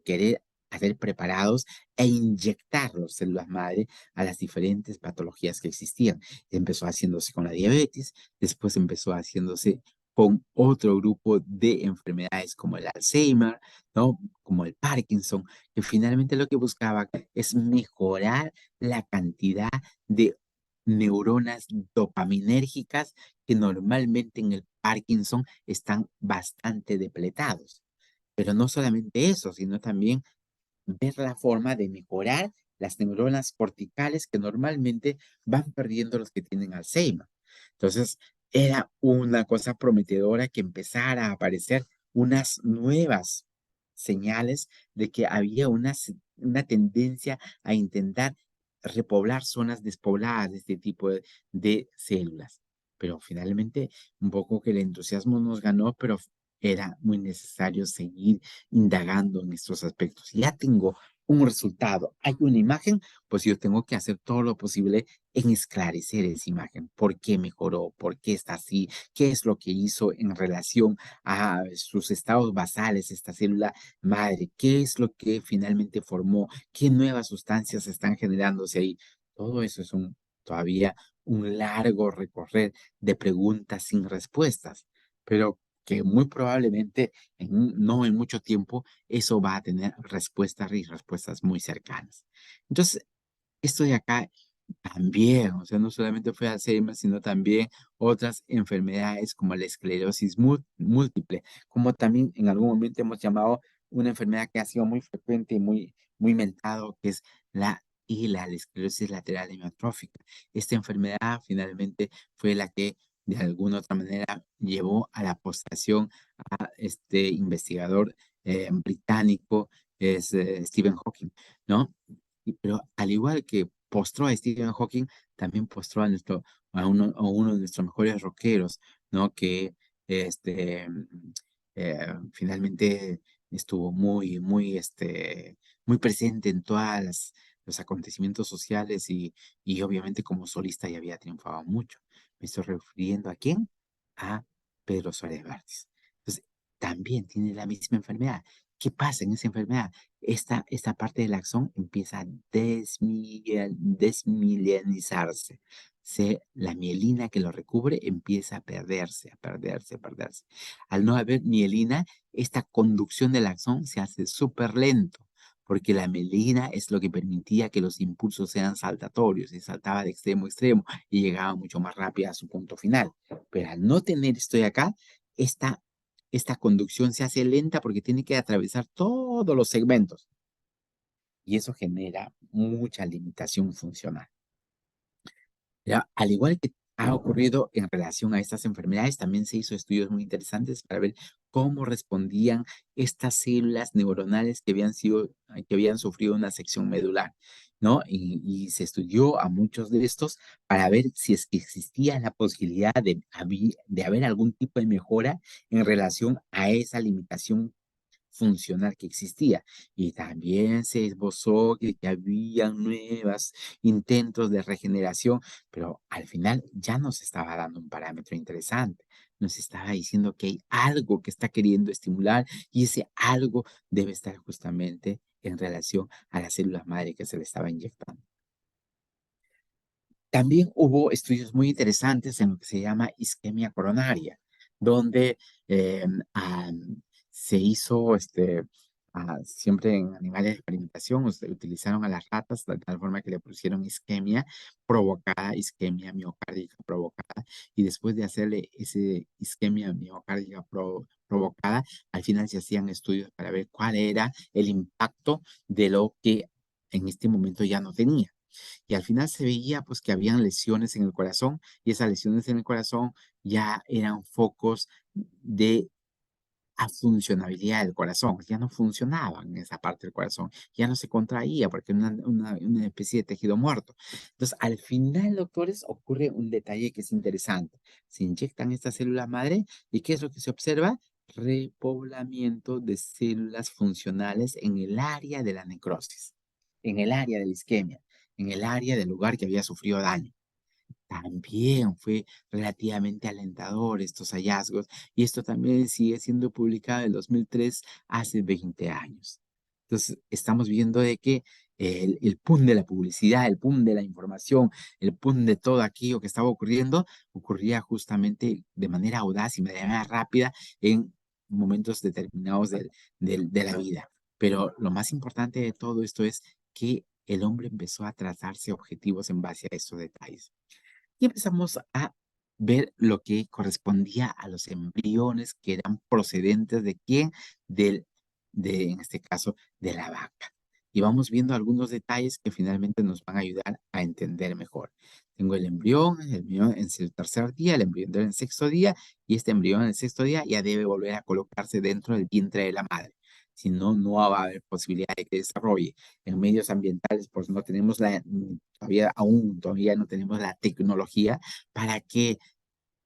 querer hacer preparados e inyectar las células madre a las diferentes patologías que existían. Empezó haciéndose con la diabetes, después empezó haciéndose con otro grupo de enfermedades como el Alzheimer, ¿no? Como el Parkinson, que finalmente lo que buscaba es mejorar la cantidad de neuronas dopaminérgicas que normalmente en el Parkinson están bastante depletados. Pero no solamente eso, sino también ver la forma de mejorar las neuronas corticales que normalmente van perdiendo los que tienen Alzheimer. Entonces, era una cosa prometedora que empezara a aparecer unas nuevas señales de que había una tendencia a intentar repoblar zonas despobladas de este tipo de células. Pero finalmente, un poco que el entusiasmo nos ganó, pero era muy necesario seguir indagando en estos aspectos. Ya tengo un resultado, hay una imagen, pues yo tengo que hacer todo lo posible en esclarecer esa imagen. ¿Por qué mejoró? ¿Por qué está así? ¿Qué es lo que hizo en relación a sus estados basales, esta célula madre? ¿Qué es lo que finalmente formó? ¿Qué nuevas sustancias están generándose ahí? Todo eso es todavía un largo recorrer de preguntas sin respuestas, pero que muy probablemente no en mucho tiempo eso va a tener respuestas y respuestas muy cercanas. Entonces, esto de acá también, o sea, no solamente fue Alzheimer, sino también otras enfermedades como la esclerosis múltiple, como también en algún momento hemos llamado una enfermedad que ha sido muy frecuente y muy mentado, que es la esclerosis lateral amiotrófica. Esta enfermedad finalmente fue la que de alguna otra manera llevó a la postración a este investigador británico, es Stephen Hawking, ¿no? Pero al igual que postró a Stephen Hawking, también postró a uno de nuestros mejores rockeros, ¿no? Que este, finalmente estuvo muy presente en los acontecimientos sociales y obviamente como solista ya había triunfado mucho. Me estoy refiriendo ¿a quién? A Pedro Suárez Várez. Entonces, también tiene la misma enfermedad. ¿Qué pasa en esa enfermedad? Esta parte del axón empieza a desmielinizarse. La mielina que lo recubre empieza a perderse, a perderse, a perderse. Al no haber mielina, esta conducción del axón se hace súper lento, porque la mielina es lo que permitía que los impulsos sean saltatorios, y saltaba de extremo a extremo y llegaba mucho más rápido a su punto final. Pero al no tener esto de acá, esta esta conducción se hace lenta porque tiene que atravesar todos los segmentos y eso genera mucha limitación funcional. Ya, al igual que ha ocurrido en relación a estas enfermedades, también se hizo estudios muy interesantes para ver cómo respondían estas células neuronales que habían sufrido una sección medular, ¿no? Y se estudió a muchos de estos para ver si es que existía la posibilidad de haber algún tipo de mejora en relación a esa limitación funcional que existía. Y también se esbozó que había nuevos intentos de regeneración, pero al final ya nos estaba dando un parámetro interesante. Nos estaba diciendo que hay algo que está queriendo estimular y ese algo debe estar justamente en relación a las células madre que se le estaba inyectando. También hubo estudios muy interesantes en lo que se llama isquemia coronaria, donde eh, am, se hizo siempre en animales de experimentación, utilizaron a las ratas de tal forma que le pusieron isquemia miocárdica provocada, y después de hacerle ese isquemia miocárdica provocada, al final se hacían estudios para ver cuál era el impacto de lo que en este momento ya no tenía. Y al final se veía pues que habían lesiones en el corazón y esas lesiones en el corazón ya eran focos de a funcionabilidad del corazón. Ya no funcionaba en esa parte del corazón, ya no se contraía porque era una especie de tejido muerto. Entonces, al final, doctores, ocurre un detalle que es interesante. Se inyectan esta célula madre y ¿qué es lo que se observa? Repoblamiento de células funcionales en el área de la necrosis, en el área de la isquemia, en el área del lugar que había sufrido daño. También fue relativamente alentador estos hallazgos y esto también sigue siendo publicado en 2003, hace 20 años. Entonces, estamos viendo de que el pum de la publicidad, el pum de la información, el pum de todo aquello que estaba ocurriendo, ocurría justamente de manera audaz y de manera rápida en momentos determinados de la vida. Pero lo más importante de todo esto es que el hombre empezó a trazarse objetivos en base a estos detalles. Y empezamos a ver lo que correspondía a los embriones que eran procedentes de quién, en este caso, de la vaca. Y vamos viendo algunos detalles que finalmente nos van a ayudar a entender mejor. Tengo el embrión en el tercer día, el embrión en el sexto día, y este embrión en el sexto día ya debe volver a colocarse dentro del vientre de la madre. Si no, no va a haber posibilidad de que desarrolle. En medios ambientales, pues no tenemos todavía no tenemos la tecnología para que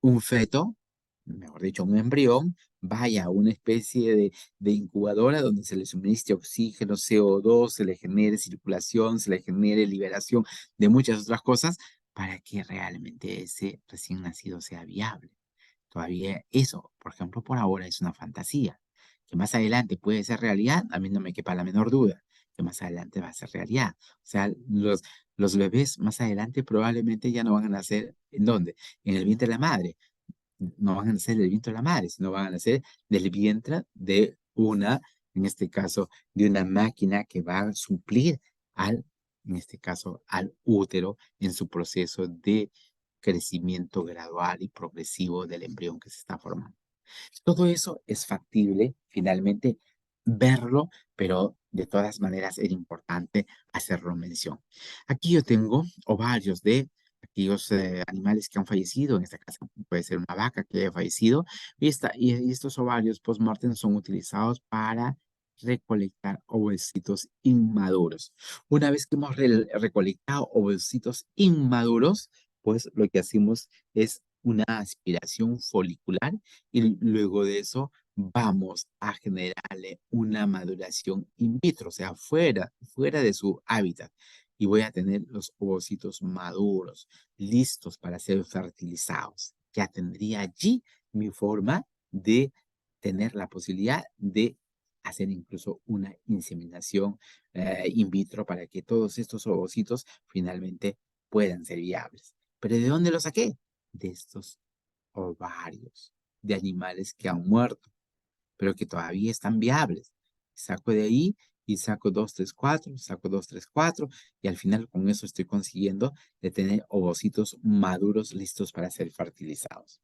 un feto, mejor dicho, un embrión, vaya a una especie de incubadora donde se le suministre oxígeno, CO2, se le genere circulación, se le genere liberación de muchas otras cosas para que realmente ese recién nacido sea viable. Todavía eso, por ejemplo, por ahora es una fantasía. Que más adelante puede ser realidad, a mí no me quepa la menor duda, que más adelante va a ser realidad. O sea, los bebés más adelante probablemente ya no van a nacer, ¿en dónde? En el vientre de la madre. No van a nacer del vientre de la madre, sino van a nacer del vientre de en este caso, de una máquina que va a suplir en este caso, al útero en su proceso de crecimiento gradual y progresivo del embrión que se está formando. Todo eso es factible, finalmente, verlo, pero de todas maneras era importante hacerlo mención. Aquí yo tengo ovarios de aquellos animales que han fallecido, en este caso puede ser una vaca que haya fallecido, y estos ovarios post-mortem son utilizados para recolectar ovocitos inmaduros. Una vez que hemos recolectado ovocitos inmaduros, pues lo que hacemos es una aspiración folicular y luego de eso vamos a generarle una maduración in vitro, o sea, fuera de su hábitat. Y voy a tener los ovocitos maduros, listos para ser fertilizados. Ya tendría allí mi forma de tener la posibilidad de hacer incluso una inseminación in vitro para que todos estos ovocitos finalmente puedan ser viables. ¿Pero de dónde los saqué? De estos ovarios de animales que han muerto, pero que todavía están viables. Saco de ahí y saco 2, 3, 4, saco 2, 3, 4, y al final con eso estoy consiguiendo de tener ovocitos maduros listos para ser fertilizados.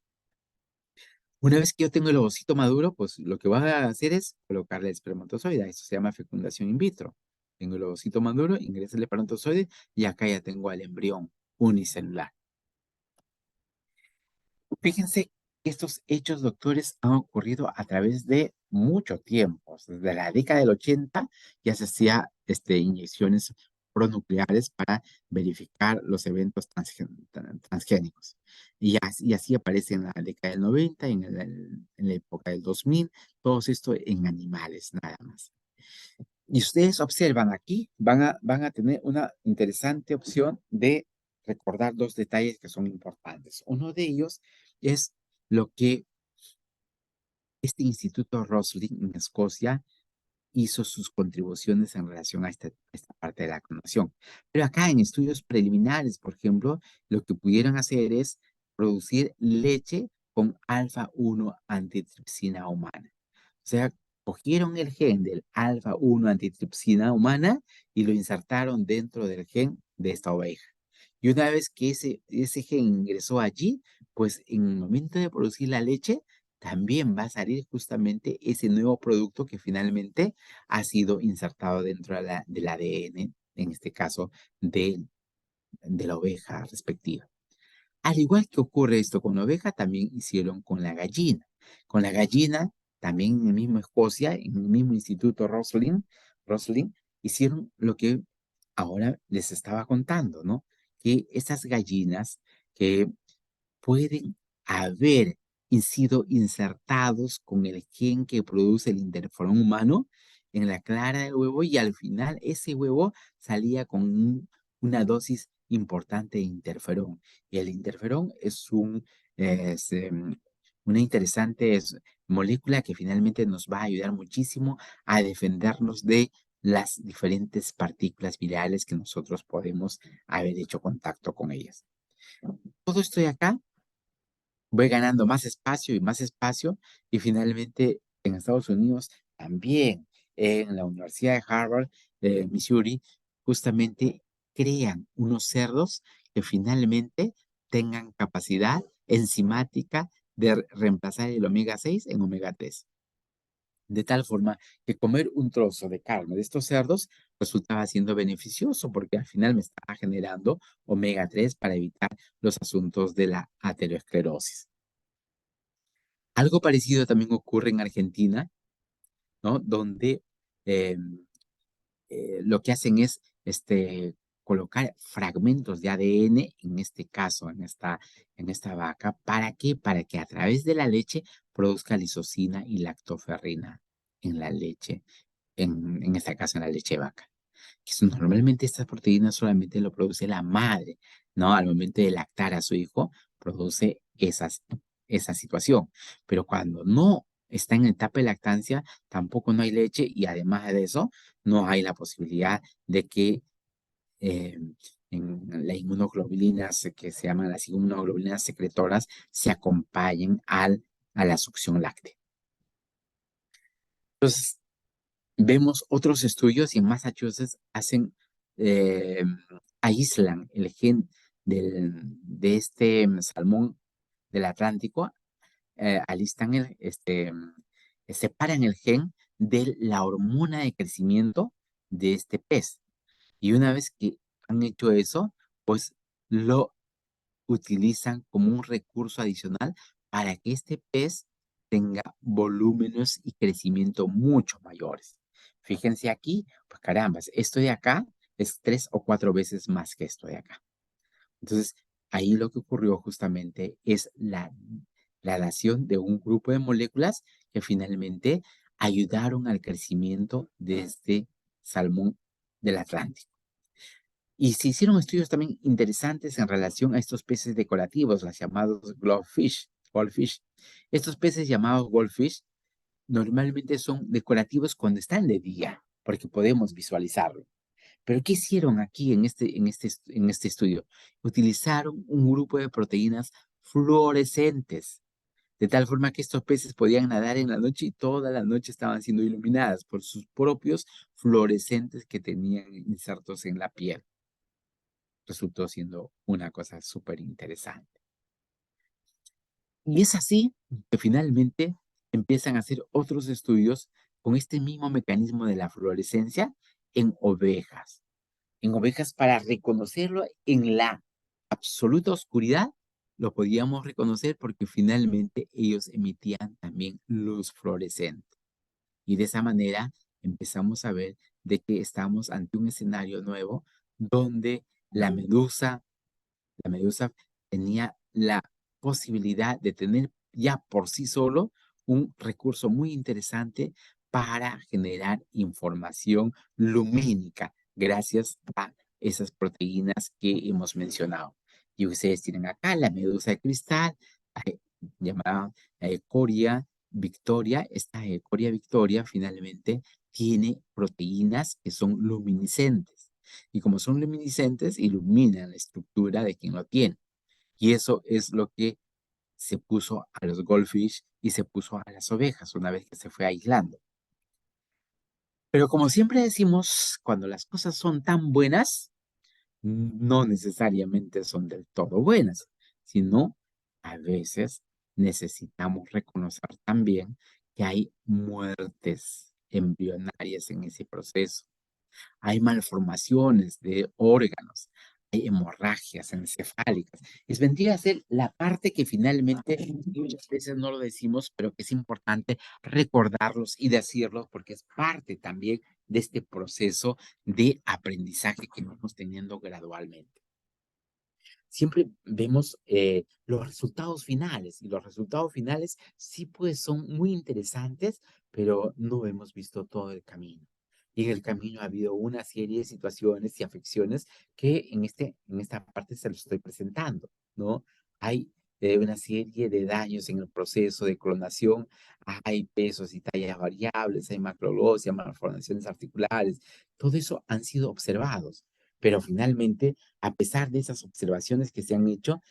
Una vez que yo tengo el ovocito maduro, pues lo que voy a hacer es colocarle el espermatozoide. Eso se llama fecundación in vitro. Tengo el ovocito maduro, ingresa el espermatozoide y acá ya tengo al embrión unicelular. Fíjense que estos hechos, doctores, han ocurrido a través de mucho tiempo. Desde la década del 80 ya se hacía inyecciones pronucleares para verificar los eventos transgénicos. Y así aparece en la década del 90, en la época del 2000, todo esto en animales nada más. Y ustedes observan aquí, van a tener una interesante opción de recordar dos detalles que son importantes. Uno de ellos es lo que este Instituto Roslin en Escocia hizo sus contribuciones en relación a esta parte de la clonación. Pero acá en estudios preliminares, por ejemplo, lo que pudieron hacer es producir leche con alfa-1 antitripsina humana. O sea, cogieron el gen del alfa-1 antitripsina humana y lo insertaron dentro del gen de esta oveja. Y una vez que ese gen ingresó allí, pues en el momento de producir la leche, también va a salir justamente ese nuevo producto que finalmente ha sido insertado dentro del ADN, en este caso de la oveja respectiva. Al igual que ocurre esto con la oveja, también hicieron con la gallina. Con la gallina también en el mismo Escocia, en el mismo Instituto Roslin, hicieron lo que ahora les estaba contando, ¿no? Que estas gallinas que pueden haber sido insertados con el gen que produce el interferón humano en la clara del huevo y al final ese huevo salía con una dosis importante de interferón. Y el interferón es una interesante molécula que finalmente nos va a ayudar muchísimo a defendernos de las diferentes partículas virales que nosotros podemos haber hecho contacto con ellas. Todo esto de acá voy ganando más espacio y finalmente en Estados Unidos también en la Universidad de Harvard, Missouri, justamente crean unos cerdos que finalmente tengan capacidad enzimática de reemplazar el omega 6 en omega 3. De tal forma que comer un trozo de carne de estos cerdos resultaba siendo beneficioso porque al final me estaba generando omega 3 para evitar los asuntos de la aterosclerosis. Algo parecido también ocurre en Argentina, ¿no? Donde eh, lo que hacen es colocar fragmentos de ADN, en este caso, en esta vaca. ¿Para qué? Para que a través de la leche produzca lisocina y lactoferrina en la leche, en este caso en la leche de vaca. Normalmente estas proteínas solamente lo produce la madre, ¿no? Al momento de lactar a su hijo, produce esa situación. Pero cuando no está en etapa de lactancia, tampoco no hay leche y además de eso, no hay la posibilidad de que eh, en las inmunoglobulinas, que se llaman las inmunoglobulinas secretoras, se acompañen a la succión láctea. Entonces, vemos otros estudios y en Massachusetts eh, aíslan el gen de este salmón del Atlántico, separan el gen de la hormona de crecimiento de este pez. Y una vez que han hecho eso, pues lo utilizan como un recurso adicional para que este pez tenga volúmenes y crecimiento mucho mayores. Fíjense aquí, pues caramba, esto de acá es 3 o 4 veces más que esto de acá. Entonces, ahí lo que ocurrió justamente es la dación de un grupo de moléculas que finalmente ayudaron al crecimiento de este salmón del Atlántico. Y se hicieron estudios también interesantes en relación a estos peces decorativos, los llamados goldfish. Estos peces llamados goldfish normalmente son decorativos cuando están de día, porque podemos visualizarlo. Pero ¿qué hicieron aquí en este estudio? Utilizaron un grupo de proteínas fluorescentes, de tal forma que estos peces podían nadar en la noche y toda la noche estaban siendo iluminadas por sus propios fluorescentes que tenían insertos en la piel. Resultó siendo una cosa súper interesante. Y es así que finalmente empiezan a hacer otros estudios con este mismo mecanismo de la fluorescencia en ovejas. En ovejas para reconocerlo en la absoluta oscuridad, lo podíamos reconocer porque finalmente ellos emitían también luz fluorescente. Y de esa manera empezamos a ver de que estamos ante un escenario nuevo donde la medusa tenía la posibilidad de tener ya por sí solo un recurso muy interesante para generar información lumínica gracias a esas proteínas que hemos mencionado. Y ustedes tienen acá la medusa de cristal, eh, llamada Coria Victoria. Esta Coria Victoria finalmente tiene proteínas que son luminiscentes. Y como son luminiscentes, iluminan la estructura de quien lo tiene. Y eso es lo que se puso a los goldfish y se puso a las ovejas una vez que se fue aislando. Pero como siempre decimos, cuando las cosas son tan buenas, no necesariamente son del todo buenas, sino a veces necesitamos reconocer también que hay muertes embrionarias en ese proceso. Hay malformaciones de órganos, hay hemorragias encefálicas. Vendría a ser la parte que finalmente muchas veces no lo decimos, pero que es importante recordarlos y decirlos porque es parte también de este proceso de aprendizaje que vamos teniendo gradualmente. Siempre vemos los resultados finales y los resultados finales sí pues son muy interesantes, pero no hemos visto todo el camino. Y en el camino ha habido una serie de situaciones y afecciones que en esta parte se los estoy presentando, ¿no? Hay una serie de daños en el proceso de clonación, hay pesos y tallas variables, hay macroglosia, malformaciones articulares, todo eso han sido observados, pero finalmente a pesar de esas observaciones que se han hecho,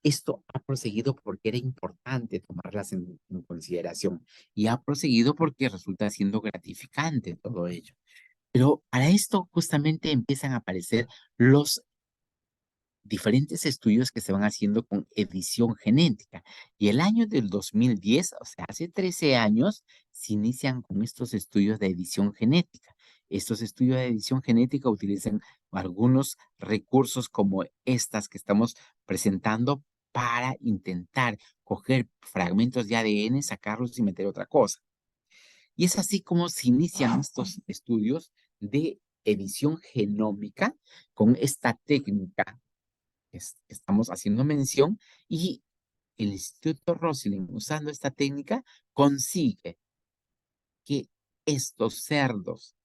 esto ha proseguido porque era importante tomarlas en consideración y ha proseguido porque resulta siendo gratificante todo ello. Pero para esto justamente empiezan a aparecer los diferentes estudios que se van haciendo con edición genética. Y el año del 2010, o sea, hace 13 años, se inician con estos estudios de edición genética. Estos estudios de edición genética utilizan algunos recursos como estas que estamos presentando para intentar coger fragmentos de ADN, sacarlos y meter otra cosa. Y es así como se inician estos estudios de edición genómica con esta técnica que estamos haciendo mención, y el Instituto Rosling, usando esta técnica, consigue que estos cerdos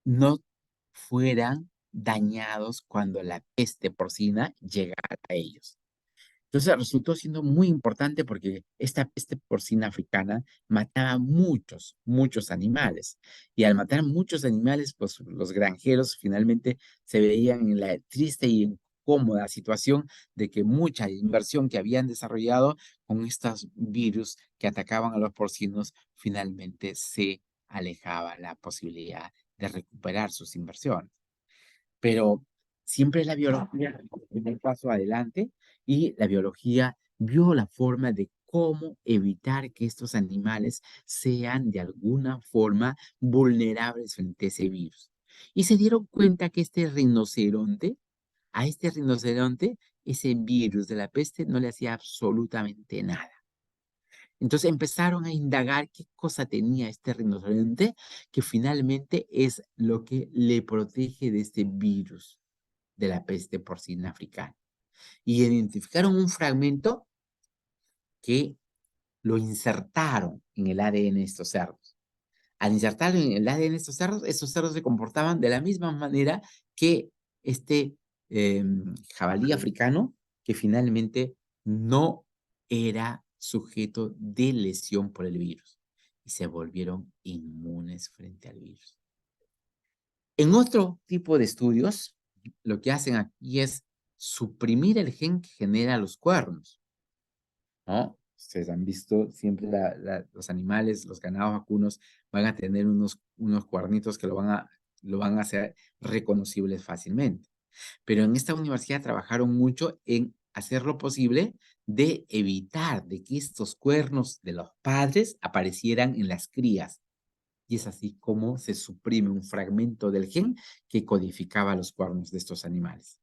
no fueran dañados cuando la peste porcina llegara a ellos. Entonces resultó siendo muy importante porque esta peste porcina africana mataba muchos animales. Y al matar muchos animales, pues los granjeros finalmente se veían en la triste y incómoda situación de que mucha inversión que habían desarrollado con estos virus que atacaban a los porcinos, finalmente se alejaba la posibilidad de recuperar sus inversiones. Pero siempre la biología dio un paso adelante y la biología vio la forma de cómo evitar que estos animales sean de alguna forma vulnerables frente a ese virus. Y se dieron cuenta que a este rinoceronte, ese virus de la peste no le hacía absolutamente nada. Entonces empezaron a indagar qué cosa tenía este rinoceronte, que finalmente es lo que le protege de este virus de la peste porcina africana. Y identificaron un fragmento que lo insertaron en el ADN de estos cerdos. Al insertarlo en el ADN de estos cerdos se comportaban de la misma manera que este jabalí africano, que finalmente no era sujeto de lesión por el virus y se volvieron inmunes frente al virus. En otro tipo de estudios, lo que hacen aquí es suprimir el gen que genera los cuernos, ¿no? Ustedes han visto siempre los animales, los ganados vacunos van a tener unos cuernitos que lo van a hacer reconocibles fácilmente. Pero en esta universidad trabajaron mucho en hacer lo posible de evitar de que estos cuernos de los padres aparecieran en las crías. Y es así como se suprime un fragmento del gen que codificaba los cuernos de estos animales.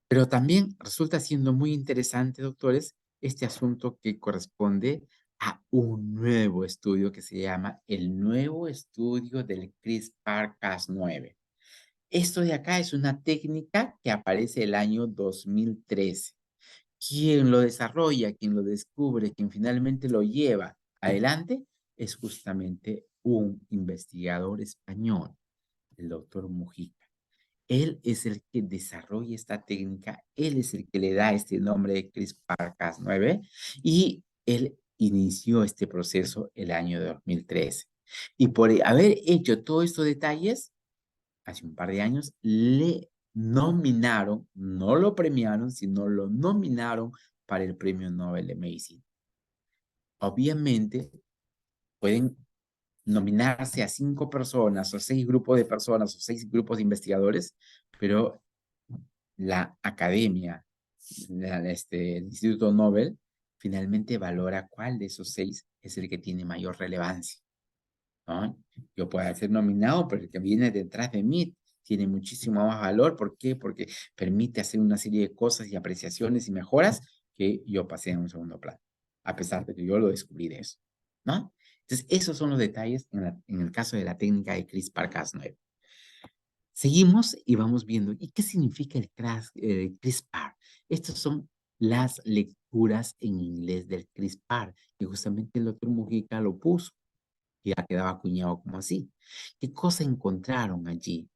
Pero también resulta siendo muy interesante, doctores, este asunto que corresponde a un nuevo estudio que se llama el nuevo estudio del CRISPR-Cas9. Esto de acá es una técnica que aparece el año 2013. Quien lo desarrolla, quien lo descubre, quien finalmente lo lleva adelante, es justamente un investigador español, el doctor Mujica. Él es el que desarrolla esta técnica, él es el que le da este nombre de CRISPR-Cas9 y él inició este proceso el año 2013. Y por haber hecho todos estos detalles, hace un par de años, le nominaron, no lo premiaron, sino lo nominaron para el Premio Nobel de Medicina. Obviamente, pueden nominarse a 5 personas o 6 grupos de personas o 6 grupos de investigadores, pero la academia, el Instituto Nobel, finalmente valora cuál de esos 6 es el que tiene mayor relevancia, ¿no? Yo puedo ser nominado, pero el que viene detrás de mí tiene muchísimo más valor. ¿Por qué? Porque permite hacer una serie de cosas y apreciaciones y mejoras que yo pasé en un segundo plano, a pesar de que yo lo descubrí de eso, ¿no? Entonces, esos son los detalles en el caso de la técnica de CRISPR-Cas9. Seguimos y vamos viendo, ¿y qué significa el CRISPR? Estas son las lecturas en inglés del CRISPR, que justamente el doctor Mujica lo puso y ya quedaba acuñado como así. ¿Qué cosa encontraron allí?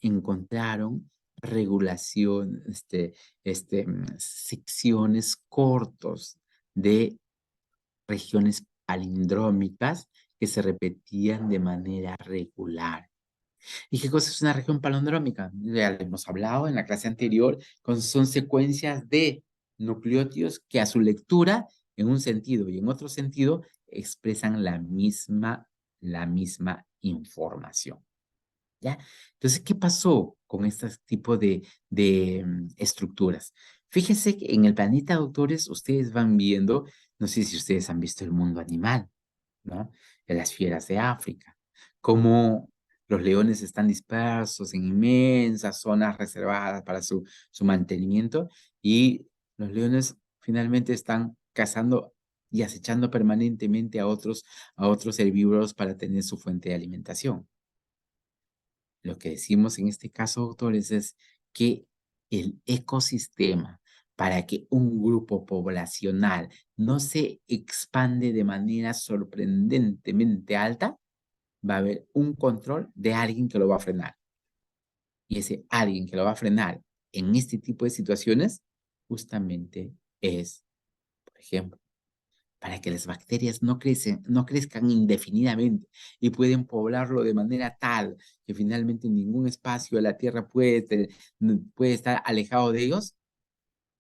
Encontraron regulación, secciones cortos de regiones palindrómicas que se repetían de manera regular. ¿Y qué cosa es una región palindrómica? Ya lo hemos hablado en la clase anterior, son secuencias de nucleótidos que a su lectura, en un sentido y en otro sentido, expresan la misma información. ¿Ya? Entonces, ¿qué pasó con este tipo de estructuras? Fíjense que en el planeta, doctores, ustedes van viendo, no sé si ustedes han visto el mundo animal, ¿no? De las fieras de África, cómo los leones están dispersos en inmensas zonas reservadas para su mantenimiento y los leones finalmente están cazando y acechando permanentemente a otros herbívoros para tener su fuente de alimentación. Lo que decimos en este caso, doctores, es que el ecosistema, para que un grupo poblacional no se expande de manera sorprendentemente alta, va a haber un control de alguien que lo va a frenar. Y ese alguien que lo va a frenar en este tipo de situaciones, justamente es, por ejemplo, para que las bacterias no crezcan indefinidamente y pueden poblarlo de manera tal que finalmente ningún espacio de la Tierra puede estar alejado de ellos,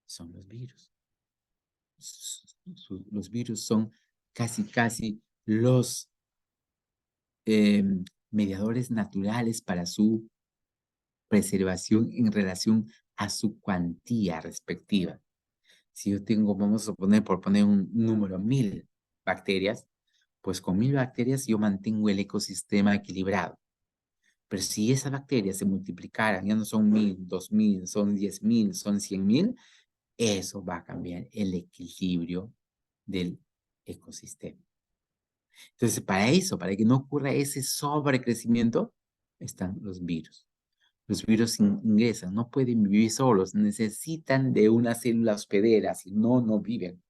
son los virus. Los virus son casi los mediadores naturales para su preservación en relación a su cuantía respectiva. Si yo tengo, vamos a poner, por poner un número, 1000 bacterias, pues con 1000 bacterias yo mantengo el ecosistema equilibrado. Pero si esas bacterias se multiplicaran, ya no son 1000, 2000, son 10.000, son 100.000, eso va a cambiar el equilibrio del ecosistema. Entonces, para eso, para que no ocurra ese sobrecrecimiento, están los virus. Los virus ingresan, no pueden vivir solos, necesitan de una célula hospedera, si no, no viven.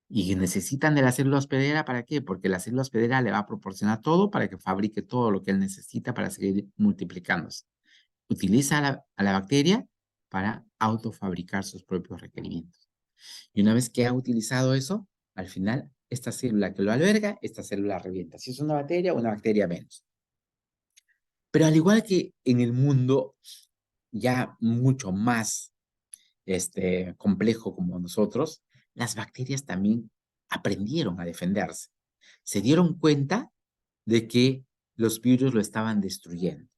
Y necesitan de la célula hospedera, ¿para qué? Porque la célula hospedera le va a proporcionar todo para que fabrique todo lo que él necesita para seguir multiplicándose. Utiliza a la bacteria para autofabricar sus propios requerimientos. Y una vez que ha utilizado eso, al final, esta célula que lo alberga, esta célula revienta. Si es una bacteria menos. Pero al igual que en el mundo ya mucho más complejo como nosotros, las bacterias también aprendieron a defenderse. Se dieron cuenta de que los virus lo estaban destruyendo.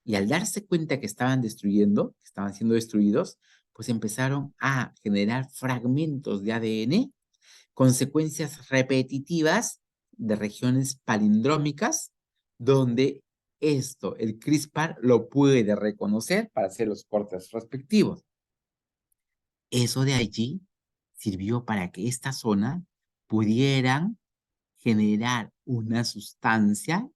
Y al darse cuenta que estaban destruyendo, que estaban siendo destruidos, pues empezaron a generar fragmentos de ADN con secuencias repetitivas de regiones palindrómicas, donde el CRISPR lo puede reconocer para hacer los cortes respectivos. Eso de allí sirvió para que esta zona pudieran generar una sustancia,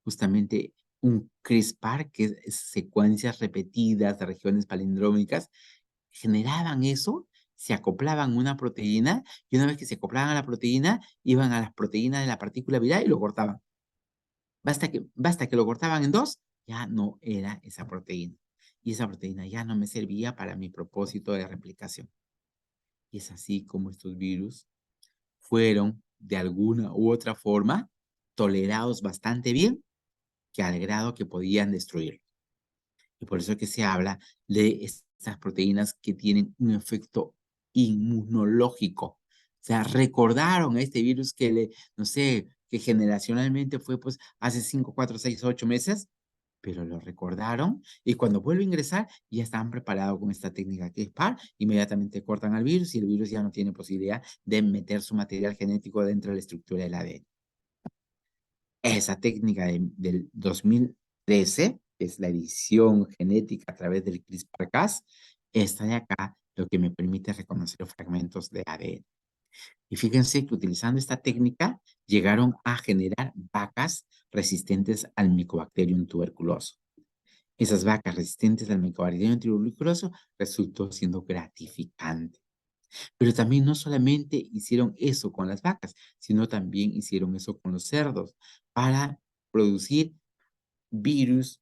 justamente un CRISPR, que es secuencias repetidas de regiones palindrómicas, generaban eso, se acoplaban a una proteína, y una vez que se acoplaban a la proteína, iban a las proteínas de la partícula viral y lo cortaban. Basta que lo cortaban en dos, ya no era esa proteína. Y esa proteína ya no me servía para mi propósito de replicación. Y es así como estos virus fueron, de alguna u otra forma, tolerados bastante bien, que al grado que podían destruirlo. Y por eso es que se habla de estas proteínas que tienen un efecto inmunológico. O sea, recordaron a este virus no sé, que generacionalmente fue pues hace 5, 4, 6, 8 meses, pero lo recordaron y cuando vuelve a ingresar ya están preparados con esta técnica que es PAR, inmediatamente cortan al virus y el virus ya no tiene posibilidad de meter su material genético dentro de la estructura del ADN. Esa técnica del 2013, que es la edición genética a través del CRISPR-Cas, esta de acá lo que me permite reconocer fragmentos de ADN. Y fíjense que utilizando esta técnica llegaron a generar vacas resistentes al Mycobacterium tuberculoso. Esas vacas resistentes al Mycobacterium tuberculoso resultó siendo gratificante. Pero también no solamente hicieron eso con las vacas, sino también hicieron eso con los cerdos para producir virus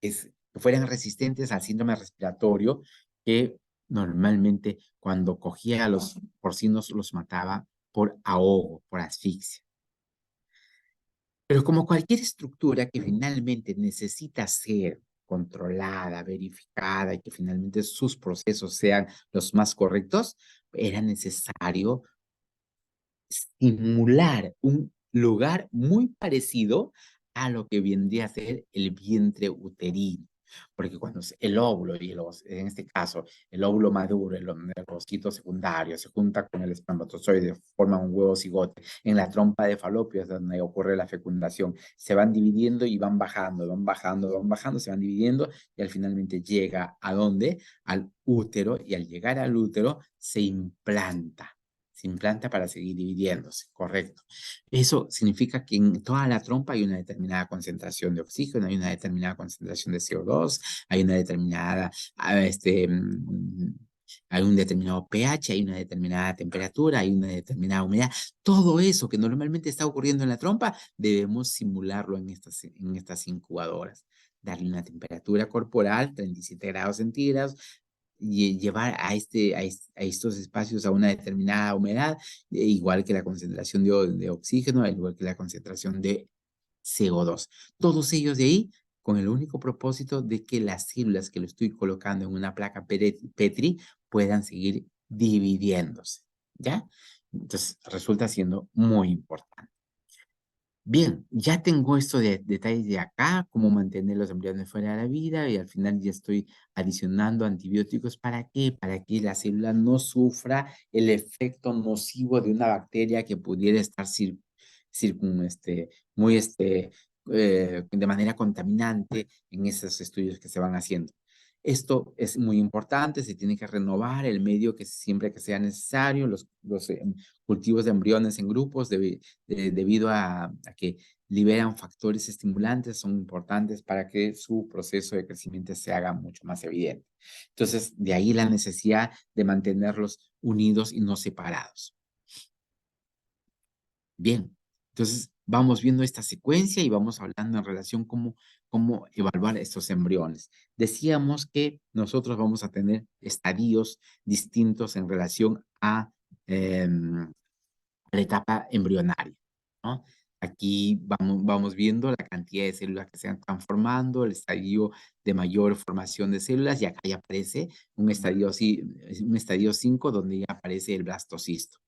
que fueran resistentes al síndrome respiratorio que normalmente cuando cogía a los porcinos los mataba por ahogo, por asfixia. Pero como cualquier estructura que finalmente necesita ser controlada, verificada y que finalmente sus procesos sean los más correctos, era necesario simular un lugar muy parecido a lo que vendría a ser el vientre uterino. Porque cuando el óvulo, en este caso, el óvulo maduro, el ovocito secundario, se junta con el espermatozoide, forman un huevo cigote. En la trompa de falopio es donde ocurre la fecundación. Se van dividiendo y van bajando, van bajando, van bajando, se van dividiendo y al finalmente llega ¿a dónde? Al útero, y al llegar al útero se implanta. Se implanta para seguir dividiéndose, correcto. Eso significa que en toda la trompa hay una determinada concentración de oxígeno, hay una determinada concentración de CO2, hay una determinada, hay un determinado pH, hay una determinada temperatura, hay una determinada humedad. Todo eso que normalmente está ocurriendo en la trompa, debemos simularlo en estas incubadoras. Darle una temperatura corporal, 37 grados centígrados, y llevar a estos espacios a una determinada humedad, igual que la concentración de oxígeno, igual que la concentración de CO2. Todos ellos de ahí con el único propósito de que las células que lo estoy colocando en una placa Petri puedan seguir dividiéndose, ¿ya? Entonces resulta siendo muy importante. Bien, ya tengo esto de detalles de acá, cómo mantener los embriones fuera de la vida y al final ya estoy adicionando antibióticos. ¿Para qué? Para que la célula no sufra el efecto nocivo de una bacteria que pudiera estar muy de manera contaminante en esos estudios que se van haciendo. Esto es muy importante, se tiene que renovar el medio que siempre que sea necesario, los cultivos de embriones en grupos debido a que liberan factores estimulantes, son importantes para que su proceso de crecimiento se haga mucho más evidente. Entonces, de ahí la necesidad de mantenerlos unidos y no separados. Bien, entonces vamos viendo esta secuencia y vamos hablando en relación cómo evaluar estos embriones. Decíamos que nosotros vamos a tener estadios distintos en relación a la etapa embrionaria, ¿no? Aquí vamos viendo la cantidad de células que se están formando, el estadio de mayor formación de células, y acá ya aparece un estadio 5 donde ya aparece el blastocisto,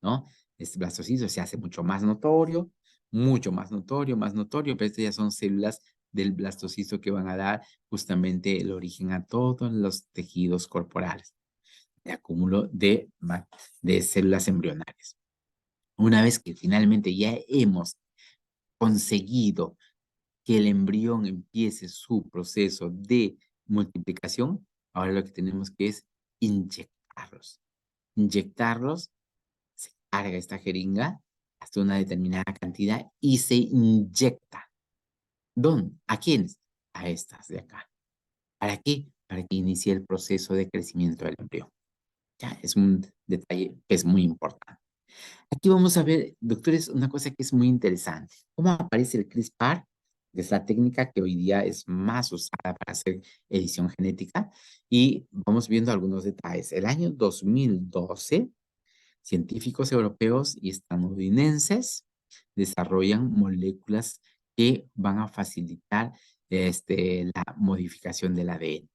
¿no? Este blastocisto se hace mucho más notorio, pero estas ya son células del blastocisto que van a dar justamente el origen a todos los tejidos corporales, el acúmulo de células embrionarias. Una vez que finalmente ya hemos conseguido que el embrión empiece su proceso de multiplicación, ahora lo que tenemos que es inyectarlos. Inyectarlos, se carga esta jeringa hasta una determinada cantidad y se inyecta. ¿Dónde? ¿A quiénes? A estas de acá. ¿Para qué? Para que inicie el proceso de crecimiento del embrión. Ya, es un detalle que es muy importante. Aquí vamos a ver, doctores, una cosa que es muy interesante. ¿Cómo aparece el CRISPR? Que es la técnica que hoy día es más usada para hacer edición genética. Y vamos viendo algunos detalles. El año 2012, científicos europeos y estadounidenses desarrollan moléculas que van a facilitar la modificación del ADN.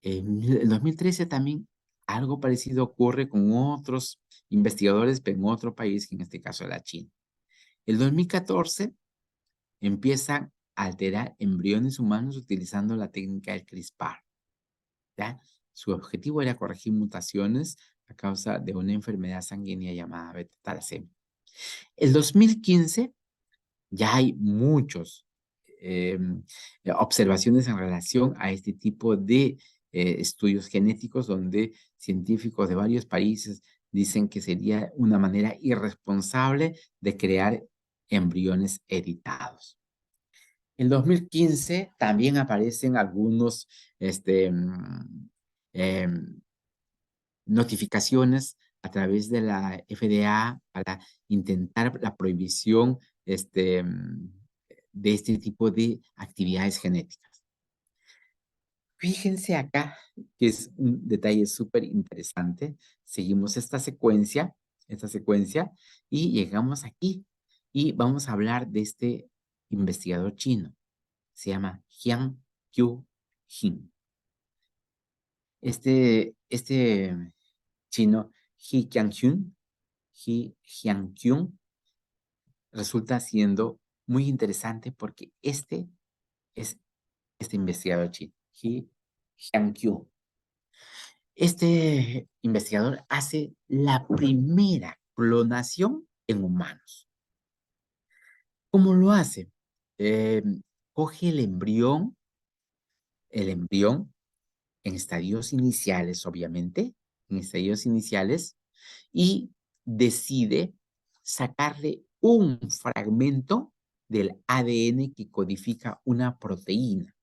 En el 2013 también algo parecido ocurre con otros investigadores, pero en otro país, que en este caso era China. El 2014 empiezan a alterar embriones humanos utilizando la técnica del CRISPR, ¿ya? Su objetivo era corregir mutaciones a causa de una enfermedad sanguínea llamada beta-talasemia. El 2015 ya hay muchos observaciones en relación a este tipo de estudios genéticos donde científicos de varios países dicen que sería una manera irresponsable de crear embriones editados. En 2015 también aparecen algunos em, notificaciones a través de la FDA para intentar la prohibición de este tipo de actividades genéticas. Fíjense acá que es un detalle súper interesante. Seguimos esta secuencia y llegamos aquí y vamos a hablar de este investigador chino. Se llama Jiang Qiu Jin. Este chino, He Jiankun, resulta siendo muy interesante porque este es este investigador chino, He Jiankun. Este investigador hace la primera clonación en humanos. ¿Cómo lo hace? Eh, Coge el embrión en estadios iniciales, obviamente, en estadios iniciales, y decide sacarle un fragmento del ADN que codifica una proteína.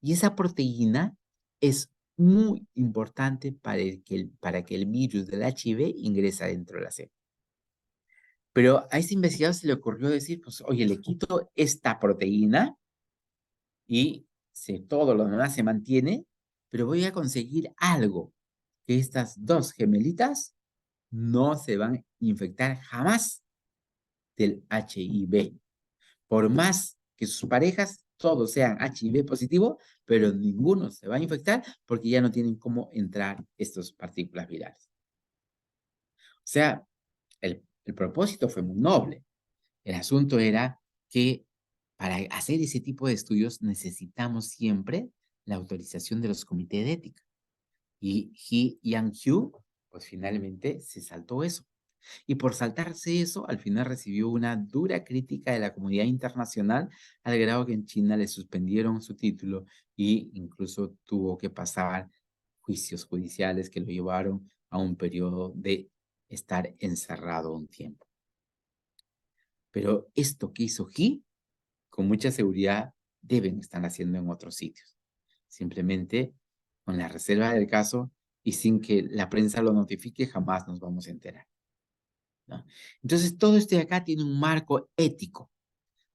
Y esa proteína es muy importante para que el virus del HIV ingrese dentro de la célula. Pero a ese investigador se le ocurrió decir, pues, oye, le quito esta proteína y si todo lo demás se mantiene, pero voy a conseguir algo, que estas dos gemelitas no se van a infectar jamás del HIV. Por más que sus parejas todos sean HIV positivo, pero ninguno se va a infectar porque ya no tienen cómo entrar estas partículas virales. O sea, el propósito fue muy noble. El asunto era que para hacer ese tipo de estudios necesitamos siempre la autorización de los comités de ética. Y He Yang-Hu, pues finalmente se saltó eso. Y por saltarse eso, al final recibió una dura crítica de la comunidad internacional, al grado que en China le suspendieron su título e incluso tuvo que pasar juicios judiciales que lo llevaron a un periodo de estar encerrado un tiempo. Pero esto que hizo He, con mucha seguridad, deben estar haciendo en otros sitios. Simplemente con la reserva del caso y sin que la prensa lo notifique, jamás nos vamos a enterar, ¿no? Entonces, todo esto de acá tiene un marco ético,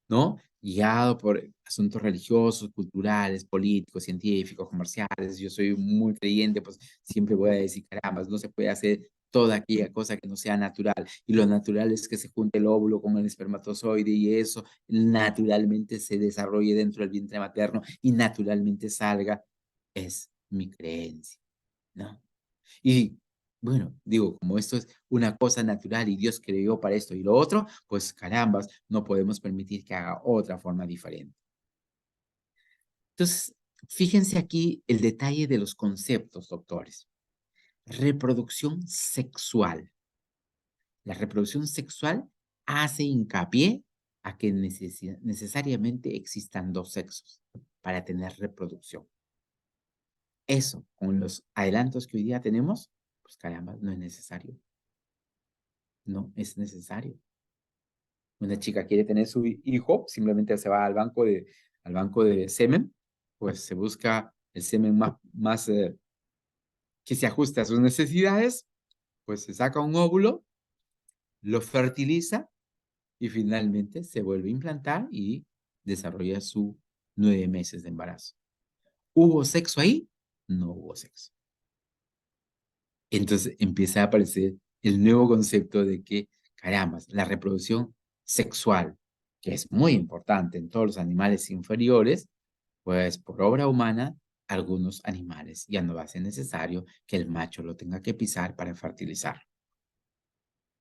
¿no? Guiado por asuntos religiosos, culturales, políticos, científicos, comerciales. Yo soy muy creyente, pues siempre voy a decir, caramba, no se puede hacer toda aquella cosa que no sea natural. Y lo natural es que se junte el óvulo con el espermatozoide y eso naturalmente se desarrolle dentro del vientre materno y naturalmente salga. Es mi creencia, ¿no? Y bueno, digo, como esto es una cosa natural y Dios creó para esto y lo otro, pues carambas, no podemos permitir que haga otra forma diferente. Entonces, fíjense aquí el detalle de los conceptos, doctores. Reproducción sexual. La reproducción sexual hace hincapié a que necesariamente existan dos sexos para tener reproducción. Eso, con los adelantos que hoy día tenemos, pues caramba, no es necesario. No es necesario. Una chica quiere tener su hijo, simplemente se va al banco de semen, pues se busca el semen más que se ajuste a sus necesidades, pues se saca un óvulo, lo fertiliza y finalmente se vuelve a implantar y desarrolla su 9 meses de embarazo. ¿Hubo sexo ahí? No hubo sexo. Entonces empieza a aparecer el nuevo concepto de que, caramba, la reproducción sexual, que es muy importante en todos los animales inferiores, pues por obra humana, algunos animales ya no va a ser necesario que el macho lo tenga que pisar para fertilizar,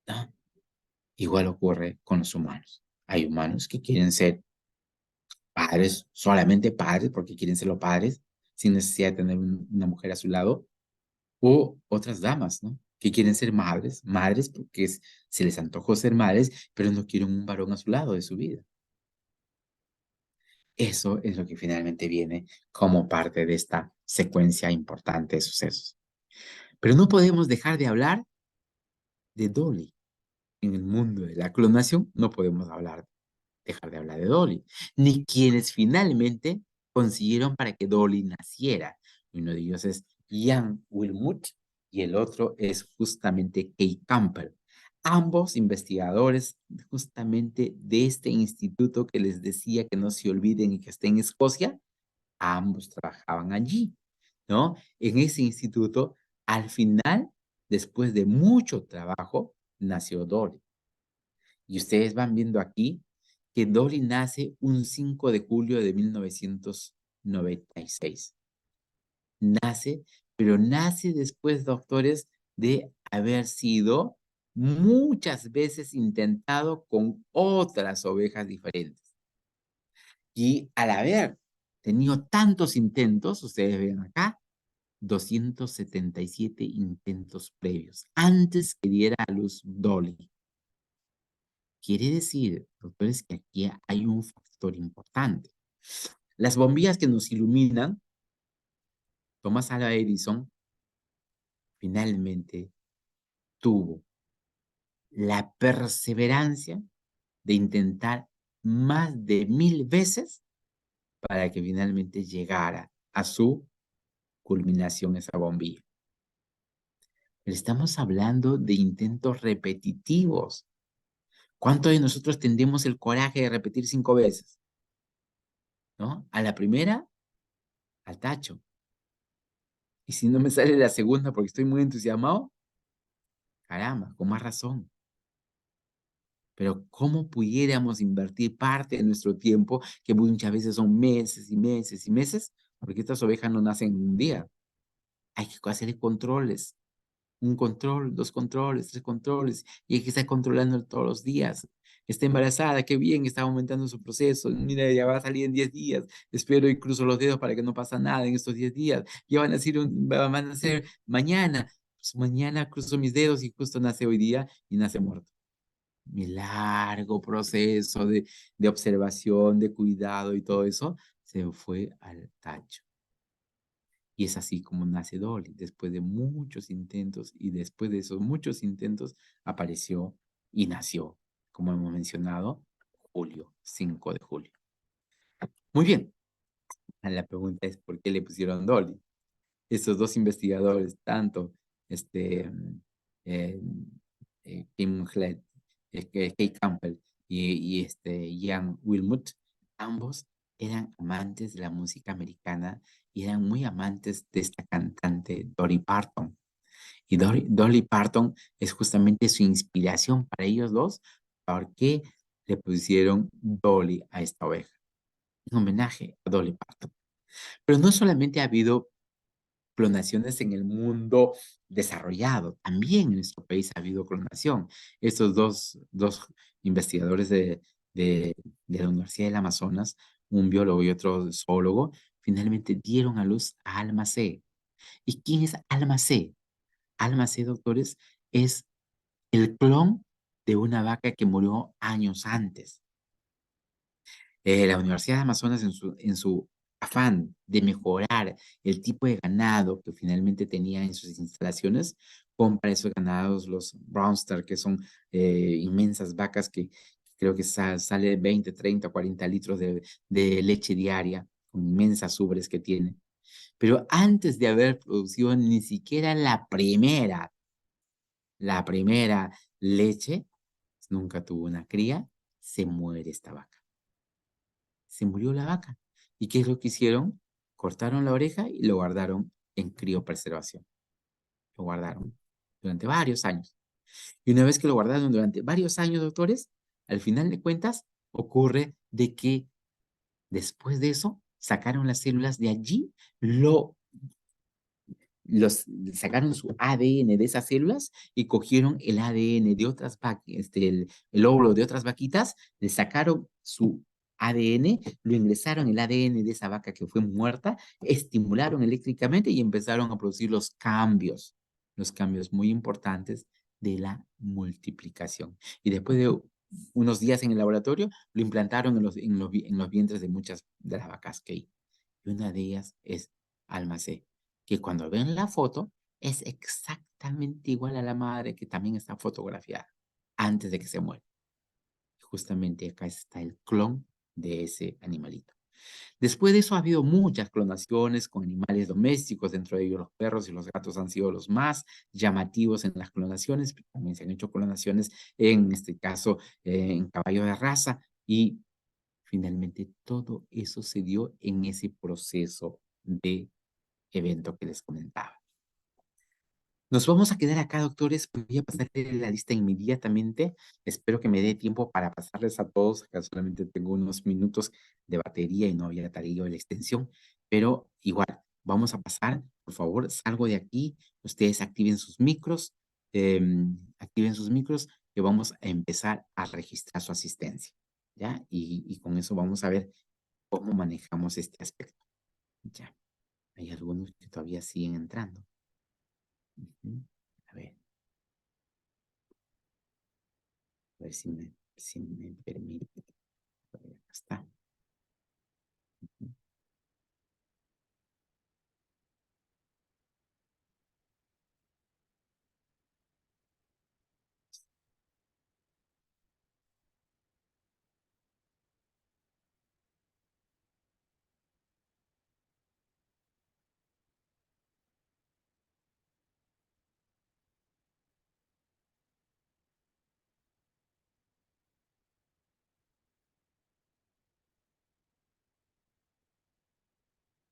¿no? Igual ocurre con los humanos. Hay humanos que quieren ser padres, solamente padres, porque quieren ser los padres, sin necesidad de tener una mujer a su lado, o otras damas, ¿no? que quieren ser madres, madres porque se les antojó ser madres, pero no quieren un varón a su lado de su vida. Eso es lo que finalmente viene como parte de esta secuencia importante de sucesos. Pero no podemos dejar de hablar de Dolly. En el mundo de la clonación no podemos dejar de hablar de Dolly, ni quienes finalmente consiguieron para que Dolly naciera. Uno de ellos es Ian Wilmut y el otro es justamente Kay Campbell. Ambos investigadores justamente de este instituto que les decía que no se olviden y que esté en Escocia, ambos trabajaban allí, ¿no? En ese instituto, al final, después de mucho trabajo, nació Dolly. Y ustedes van viendo aquí que Dolly nace un 5 de julio de 1996. Nace, pero nace después, doctores, de haber sido muchas veces intentado con otras ovejas diferentes. Y al haber tenido tantos intentos, ustedes ven acá, 277 intentos previos, antes que diera a luz Dolly. Quiere decir, doctores, que aquí hay un factor importante. Las bombillas que nos iluminan, Thomas Alva Edison finalmente tuvo la perseverancia de intentar más de 1000 veces para que finalmente llegara a su culminación esa bombilla. Pero estamos hablando de intentos repetitivos. ¿Cuántos de nosotros tendremos el coraje de repetir 5 veces? ¿No? A la primera, al tacho. Y si no me sale la segunda porque estoy muy entusiasmado, caramba, con más razón. Pero ¿cómo pudiéramos invertir parte de nuestro tiempo, que muchas veces son meses y meses y meses? Porque estas ovejas no nacen en un día. Hay que hacer controles. Un control, 2 controles, 3 controles. Y hay que estar controlando todos los días. Está embarazada, qué bien, está aumentando su proceso. Mira, ya va a salir en 10 días. Espero y cruzo los dedos para que no pasa nada en estos 10 días. Ya van a nacer mañana. Pues mañana cruzo mis dedos y justo nace hoy día y nace muerto. Mi largo proceso de observación, de cuidado y todo eso se fue al tacho. Y es así como nace Dolly. Después de muchos intentos y después de esos muchos intentos apareció y nació, como hemos mencionado, 5 de julio. Muy bien. La pregunta es, ¿por qué le pusieron Dolly? Estos dos investigadores, tanto eh, Kim Hlet, Kay Campbell Ian Wilmut, ambos eran amantes de la música americana y eran muy amantes de esta cantante Dolly Parton. Y Dolly Parton es justamente su inspiración para ellos dos, porque le pusieron Dolly a esta oveja, en homenaje a Dolly Parton. Pero no solamente ha habido clonaciones en el mundo desarrollado. También en nuestro país ha habido clonación. Estos dos investigadores de la Universidad del Amazonas, un biólogo y otro zoólogo, finalmente dieron a luz a Alma C. ¿Y quién es Alma C? Alma C, doctores, es el clon de una vaca que murió años antes. La Universidad de Amazonas en su afán de mejorar el tipo de ganado que finalmente tenía en sus instalaciones, compra esos ganados, los Brownster, que son inmensas vacas que creo que sale 20, 30, 40 litros de leche diaria, con inmensas ubres que tiene. Pero antes de haber producido ni siquiera la primera leche, nunca tuvo una cría, se muere esta vaca. Se murió la vaca. ¿Y qué es lo que hicieron? Cortaron la oreja y lo guardaron en criopreservación. Lo guardaron durante varios años. Y una vez que lo guardaron durante varios años, doctores, al final de cuentas ocurre de que después de eso sacaron las células de allí, sacaron su ADN de esas células y cogieron el ADN de otras vacas, el óvulo de otras vaquitas, le sacaron su ADN, lo ingresaron el ADN de esa vaca que fue muerta, estimularon eléctricamente y empezaron a producir los cambios. los cambios muy importantes de la multiplicación. Y después de unos días en el laboratorio, lo implantaron en los vientres de muchas de las vacas que hay. Y una de ellas es Alma C, que cuando ven la foto es exactamente igual a la madre que también está fotografiada antes de que se muera. Justamente acá está el clon de ese animalito. Después de eso ha habido muchas clonaciones con animales domésticos, dentro de ellos los perros y los gatos han sido los más llamativos en las clonaciones. También se han hecho clonaciones, en este caso, en caballo de raza, y finalmente todo eso se dio en ese proceso de evento que les comentaba. Nos vamos a quedar acá, doctores. Voy a pasarle la lista inmediatamente. Espero que me dé tiempo para pasarles a todos. Acá solamente tengo unos minutos de batería y no había tarido la extensión, pero igual, vamos a pasar. Por favor, salgo de aquí. Ustedes activen sus micros, que vamos a empezar a registrar su asistencia, ¿ya? Y con eso vamos a ver cómo manejamos este aspecto, ¿ya? Hay algunos que todavía siguen entrando. Ujú. A ver si me permite. Acá está.